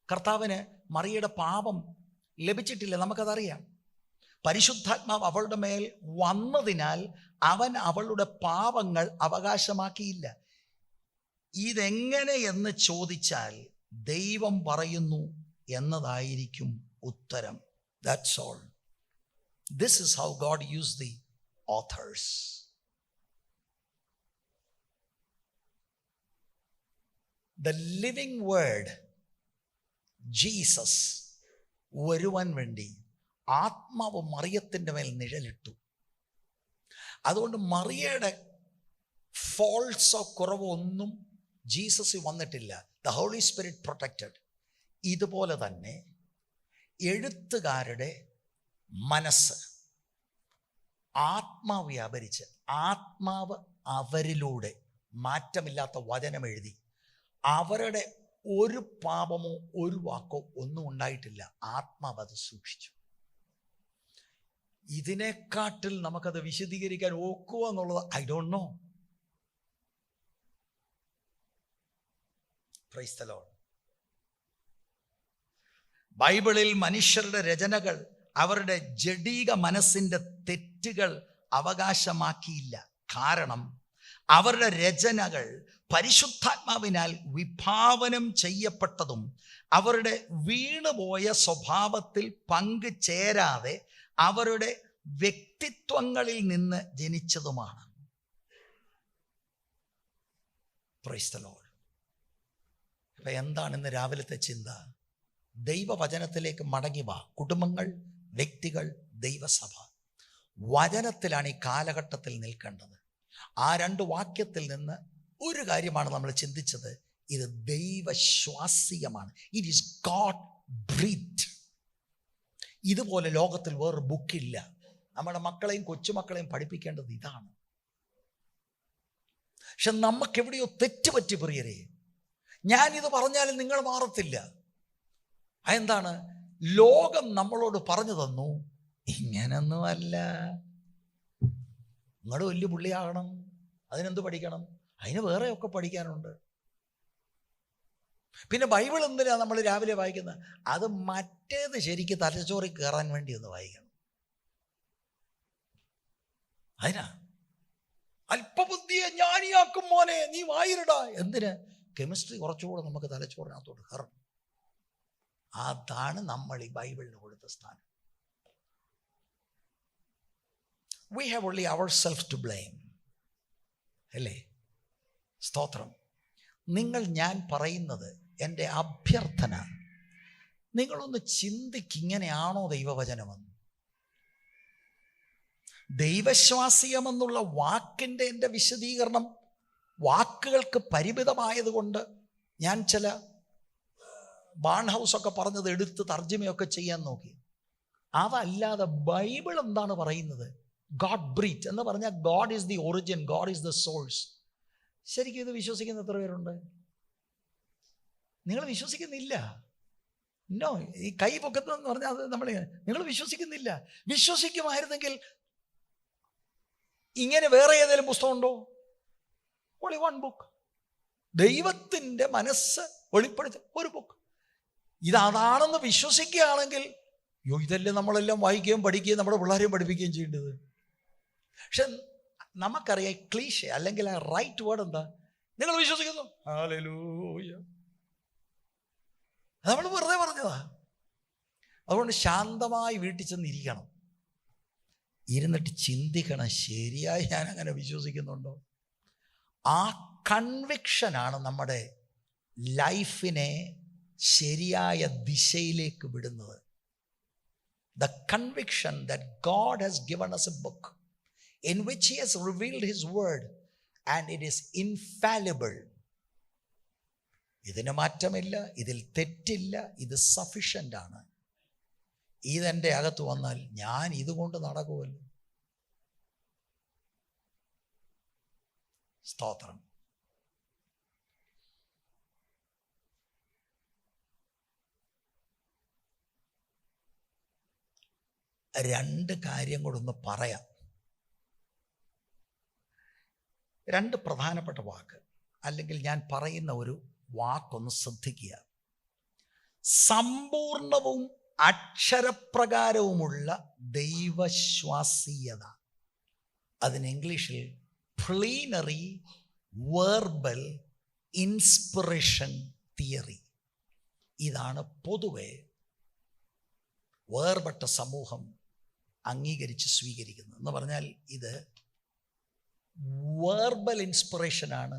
കർത്താവിന് മറിയയുടെ പാപം ലഭിച്ചിട്ടില്ല, നമുക്കതറിയാം. പരിശുദ്ധാത്മാവ് അവളുടെ മേൽ വന്നതിനാൽ അവൻ അവളുടെ പാപങ്ങൾ അവകാശമാക്കിയില്ല. ഇതെങ്ങനെ എന്ന് ചോദിച്ചാൽ ദൈവം പറയുന്നു എന്നതായിരിക്കും ഉത്തരം. That's all. This is how God used the authors. The living word, Jesus, വരുവാൻ വേണ്ടി ആത്മാവ് മറിയത്തിൻ്റെ മേൽ നിഴലിട്ടു. അതുകൊണ്ട് മറിയയുടെ ഫോൾസോ കുറവോ ഒന്നും ജീസസിൽ വന്നിട്ടില്ല. The Holy Spirit protected. ഇതുപോലെ തന്നെ എഴുത്തുകാരുടെ മനസ്സ് ആത്മാവ് വ്യാപരിച്ച് ആത്മാവ് അവരിലൂടെ മാറ്റമില്ലാത്ത വചനം എഴുതി. അവരുടെ ഒരു പാപമോ ഒരു വാക്കോ ഒന്നും ഉണ്ടായിട്ടില്ല. ആത്മാവ് അത് സൂക്ഷിച്ചു. ഇതിനെക്കാട്ടിൽ നമുക്കത് വിശദീകരിക്കാൻ ഒക്കുമോ എന്നുള്ളത് I don't know. Price the Lord. ബൈബിളിൽ മനുഷ്യരുടെ രചനകൾ അവരുടെ ജഡീക മനസ്സിൻ്റെ തെറ്റുകൾ അവകാശമാക്കിയില്ല. കാരണം അവരുടെ രചനകൾ പരിശുദ്ധാത്മാവിനാൽ വിഭാവനം ചെയ്യപ്പെട്ടതും അവരുടെ വീണുപോയ സ്വഭാവത്തിൽ പങ്കുചേരാതെ അവരുടെ വ്യക്തിത്വങ്ങളിൽ നിന്ന് ജനിച്ചതുമാണ്. Price the Lord. അപ്പൊ എന്താണ് ഇന്ന് രാവിലത്തെ ചിന്ത? ദൈവവചനത്തിലേക്ക് മടങ്ങി വാ. കുടുംബങ്ങൾ, വ്യക്തികൾ, ദൈവസഭ വചനത്തിലാണ് ഈ കാലഘട്ടത്തിൽ നിൽക്കേണ്ടത്. ആ 2 വാക്യത്തിൽ നിന്ന് ഒരു കാര്യമാണ് നമ്മൾ ചിന്തിച്ചത്. ഇത് ദൈവശ്വാസീയമാണ്. It is God breath. ഇതുപോലെ ലോകത്തിൽ വേറെ ബുക്കില്ല. നമ്മുടെ മക്കളെയും കൊച്ചുമക്കളെയും പഠിപ്പിക്കേണ്ടത് ഇതാണ്. പക്ഷെ നമുക്കെവിടെയോ തെറ്റുപറ്റി പ്രിയരെ. ഞാനിത് പറഞ്ഞാലും നിങ്ങൾ മാറത്തില്ല. അതെന്താണ്? ലോകം നമ്മളോട് പറഞ്ഞു തന്നു, ഇങ്ങനൊന്നുമല്ല, നിങ്ങൾ വലിയ പുള്ളിയാകണം, അതിനെന്ത് പഠിക്കണം, അതിന് വേറെയൊക്കെ പഠിക്കാനുണ്ട്. പിന്നെ ബൈബിൾ എന്തിനാണ് നമ്മൾ രാവിലെ വായിക്കുന്നത്? അത് മറ്റേത് ശരിക്ക് തലച്ചോറിൽ കയറാൻ വേണ്ടി ഒന്ന് വായിക്കണം. അതിനാ അല്പബുദ്ധിയെ ജ്ഞാനിയാക്കും മോനെ, നീ വായിരടാ. എന്തിന്? കെമിസ്ട്രി കുറച്ചുകൂടെ നമുക്ക് തലച്ചോറിനകത്തോട്ട് കയറണം. അതാണ് നമ്മൾ ഈ ബൈബിളിന് കൊടുത്ത സ്ഥാനം. We have only ourselves to blame. അല്ലേ? സ്തോത്രം. ഞാൻ പറയുന്നത്, എൻ്റെ അഭ്യർത്ഥന, നിങ്ങളൊന്ന് ചിന്തിക്കിങ്ങനെയാണോ ദൈവവചനമെന്ന്. ദൈവശ്വാസീയമെന്നുള്ള വാക്കിൻ്റെ എൻ്റെ വിശദീകരണം വാക്കുകൾക്ക് പരിമിതമായതുകൊണ്ട് ഞാൻ ചില ബാൺ ഹൗസൊക്കെ പറഞ്ഞത് എടുത്ത് തർജ്ജമയൊക്കെ ചെയ്യാൻ നോക്കി. അതല്ലാതെ ബൈബിൾ എന്താണ് പറയുന്നത്? ഗോഡ് ബ്രീത്ത് എന്ന് പറഞ്ഞാൽ God is the origin, God is the source. ശരിക്കും ഇത് വിശ്വസിക്കുന്ന എത്ര പേരുണ്ട്? നിങ്ങൾ വിശ്വസിക്കുന്നില്ല. നോ, ഈ കൈ പൊക്കത്തെന്ന് പറഞ്ഞാൽ അത് നിങ്ങൾ വിശ്വസിക്കുന്നില്ല. വിശ്വസിക്കുമായിരുന്നെങ്കിൽ ഇങ്ങനെ വേറെ ഏതെങ്കിലും പുസ്തകമുണ്ടോ? only one book. ദൈവത്തിൻ്റെ മനസ്സ് വെളിപ്പെടുത്തി ഒരു ബുക്ക്. ഇതാണെന്ന് വിശ്വസിക്കുകയാണെങ്കിൽ ഇതല്ലേ നമ്മളെല്ലാം വായിക്കുകയും പഠിക്കുകയും നമ്മുടെ പിള്ളേരെയും പഠിപ്പിക്കുകയും ചെയ്യേണ്ടത്. പക്ഷെ നമുക്കറിയാം ക്ലീഷ അല്ലെങ്കിൽ ആ റൈറ്റ് വേർഡ് എന്താ? നിങ്ങൾ വിശ്വസിക്കുന്നു, ഹല്ലേലൂയ. നമ്മൾ വെറുതെ പറഞ്ഞതാ. അതുകൊണ്ട് ശാന്തമായി വീട്ടിൽ ചെന്നിരിക്കണം, ഇരുന്നിട്ട് ചിന്തിക്കണം, ശരിയായി ഞാൻ അങ്ങനെ വിശ്വസിക്കുന്നുണ്ടോ? ആ കൺവിക്ഷനാണ് നമ്മുടെ ലൈഫിനെ ശരിയായ ദിശയിലേക്ക് വിടുന്നത്. The conviction that God has given us a book in which He has revealed His word and it is infallible. ഇതിന് മാറ്റമില്ല, ഇതിൽ തെറ്റില്ല, ഇത് സഫിഷ്യൻ്റ് ആണ്. ഇതെൻ്റെ അകത്ത് വന്നാൽ ഞാൻ ഇതുകൊണ്ട് നടക്കുമല്ലോ. സ്തോത്രം. രണ്ട് കാര്യം കൂടെ ഒന്ന് പറയാം. രണ്ട് പ്രധാനപ്പെട്ട വാക്ക്, അല്ലെങ്കിൽ ഞാൻ പറയുന്ന ഒരു വാക്കൊന്ന് ശ്രദ്ധിക്കുക. സമ്പൂർണവും അക്ഷരപ്രകാരവുമുള്ള ദൈവശ്വാസീയത. അതിന് ഇംഗ്ലീഷിൽ പ്ലീനറി വെർബൽ ഇൻസ്പിറേഷൻ തിയറി. ഇതാണ് പൊതുവെ വേർപെട്ട സമൂഹം അംഗീകരിച്ച് സ്വീകരിക്കുന്നത്. എന്ന് പറഞ്ഞാൽ ഇത് വേർബൽ ഇൻസ്പിറേഷനാണ്,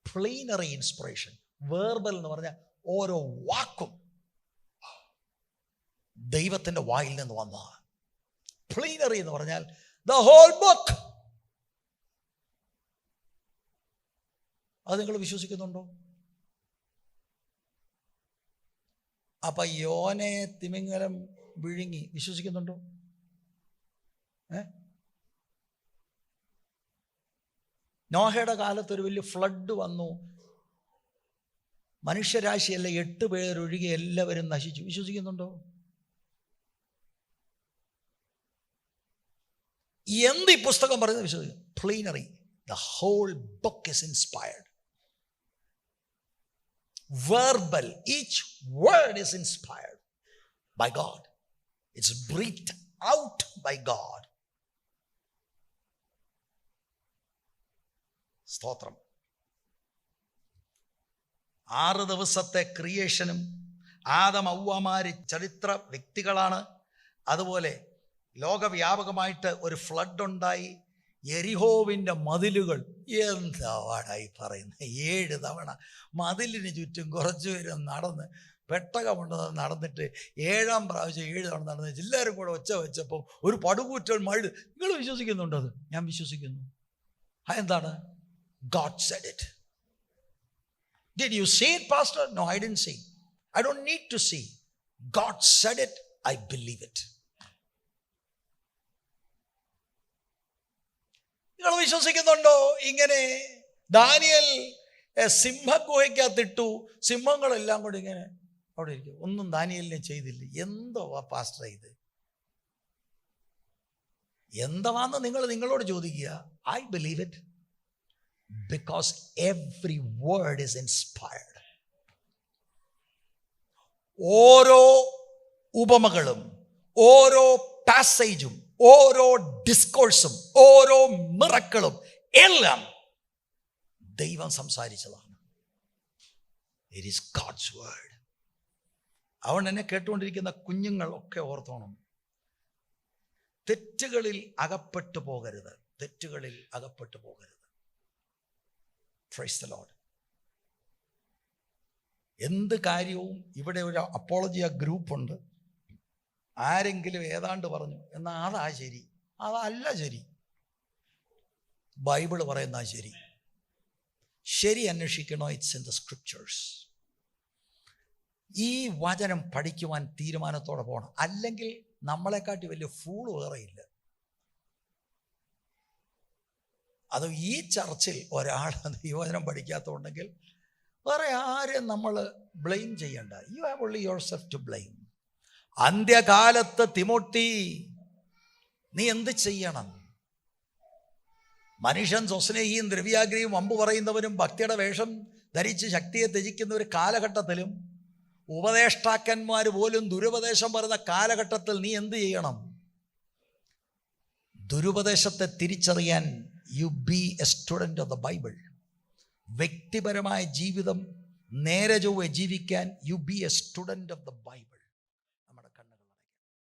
പ്ലീനറി ഇൻസ്പിറേഷൻ. വേർബൽ എന്ന് പറഞ്ഞാൽ ഓരോ വാക്കും ദൈവത്തിൻ്റെ വായിൽ നിന്ന് വന്നതാണ്. പ്ലീനറി എന്ന് പറഞ്ഞാൽ ദ ഹോൾ ബുക്ക്. അത് നിങ്ങൾ വിശ്വസിക്കുന്നുണ്ടോ? അപ്പൊ യോനെ തിമിംഗലം വിഴുങ്ങി വിശ്വസിക്കുന്നുണ്ടോ? നോഹയുടെ കാലത്ത് ഒരു വലിയ ഫ്ലഡ് വന്നു, മനുഷ്യരാശിയല്ല 8 പേരൊഴികെ എല്ലാവരും നശിച്ചു. വിശ്വസിക്കുന്നുണ്ടോ? എന്ത് ഈ പുസ്തകം പറയുന്നത് വിശ്വസിക്കും? Plenary. The whole book is inspired. Verbal, each word is inspired by God. It's breathed out by God. സ്തോത്രം. 6 ദിവസത്തെ ക്രിയേഷനും ആദം ഹവ്വാമാര് ചരിത്ര വ്യക്തികളാണ്. അതുപോലെ ലോകവ്യാപകമായിട്ട് ഒരു ഫ്ലഡ് ഉണ്ടായി. യെരിഹോവിൻ്റെ മതിലുകൾ, എന്താ വാടായി പറയുന്നത്, 7 തവണ മതിലിന് ചുറ്റും കുറച്ചു പേരും നടന്ന് പെട്ടകമുണ്ടെന്ന് നടന്നിട്ട് 7ാം പ്രാവശ്യം 7 തവണ നടന്ന് എല്ലാവരും കൂടെ ഒച്ച വെച്ചപ്പോൾ ഒരു പടുകൂറ്റൽ മഴ. നിങ്ങൾ വിശ്വസിക്കുന്നുണ്ടോ? അത് ഞാൻ വിശ്വസിക്കുന്നു. എന്താണ്? God said it. Did you see it, Pastor? No, I didn't see. I don't need to see. God said it. I believe it. നിങ്ങൾ വിശ്വസിക്കുന്നുണ്ടോ? ഇങ്ങനെ ദാനിയേൽ സിംഹഗുഹയ്ക്കകത്തിട്ടു, സിംഹങ്ങളെല്ലാം കൂടി ഇങ്ങനെ അവിടെ ഇരിക്കും. ഒന്നും ദാനിയേലിനെ ചെയ്തില്ല. എന്തോ പാസ്റ്റർ ഇത്, എന്താന്ന് നിങ്ങൾ നിങ്ങളോട് ചോദിക്കുക. I believe it because every word is inspired. ഓരോ ഉപമകളും ഓരോ പാസേജും ഓരോ ഡിസ്കോഴ്സും ഓരോ മിറക്കിളും എല്ലാം ദൈവം സംസാരിച്ചതാണ്. It is God's word. അതുകൊണ്ട് എന്നെ കേട്ടുകൊണ്ടിരിക്കുന്ന കുഞ്ഞുങ്ങളൊക്കെ ഓർത്തോണം, തെറ്റുകളിൽ അകപ്പെട്ടു പോകരുത്. തെറ്റുകളിൽ അകപ്പെട്ടു പോകരുത്. Praise the Lord. എന്ത് കാര്യവും ഇവിടെ ഒരു അപ്പോളജിയ ഗ്രൂപ്പുണ്ട്. ആരെങ്കിലും ഏതാണ്ട് പറഞ്ഞു എന്നാൽ അതാ ശരി, അതല്ല ശരി. ബൈബിള് പറയുന്ന ശരി. ശരി അന്വേഷിക്കണോ? It's in the scriptures. ഈ വചനം പഠിക്കുവാൻ തീരുമാനത്തോടെ പോകണം. അല്ലെങ്കിൽ നമ്മളെക്കാട്ടി വലിയ ഫൂള് വേറെയില്ല. അത് ഈ ചർച്ചിൽ ഒരാൾ ദൈവവചനം പഠിക്കാത്തതുണ്ടെങ്കിൽ വേറെ ആരെയും നമ്മൾ ബ്ലെയിം ചെയ്യണ്ട. You have only yourself to blame. അന്ത്യകാലത്ത് തിമോത്തി നീ എന്ത് ചെയ്യണം? മനുഷ്യൻ സ്വസ്നേഹിയും ദ്രവ്യാഗ്രഹിയും വമ്പ് പറയുന്നവനും ഭക്തിയുടെ വേഷം ധരിച്ച് ശക്തിയെ ത്യജിക്കുന്ന ഒരു കാലഘട്ടത്തിലും ഉപദേഷ്ടാക്കന്മാർ പോലും ദുരുപദേശം പറയുന്ന കാലഘട്ടത്തിൽ നീ എന്ത് ചെയ്യണം? ദുരുപദേശത്തെ തിരിച്ചറിയാൻ you be a student of the Bible. വ്യക്തിപരമായ ജീവിതം നേരെ ചൊവ്വെ ജീവിക്കാൻ you be a student of the Bible.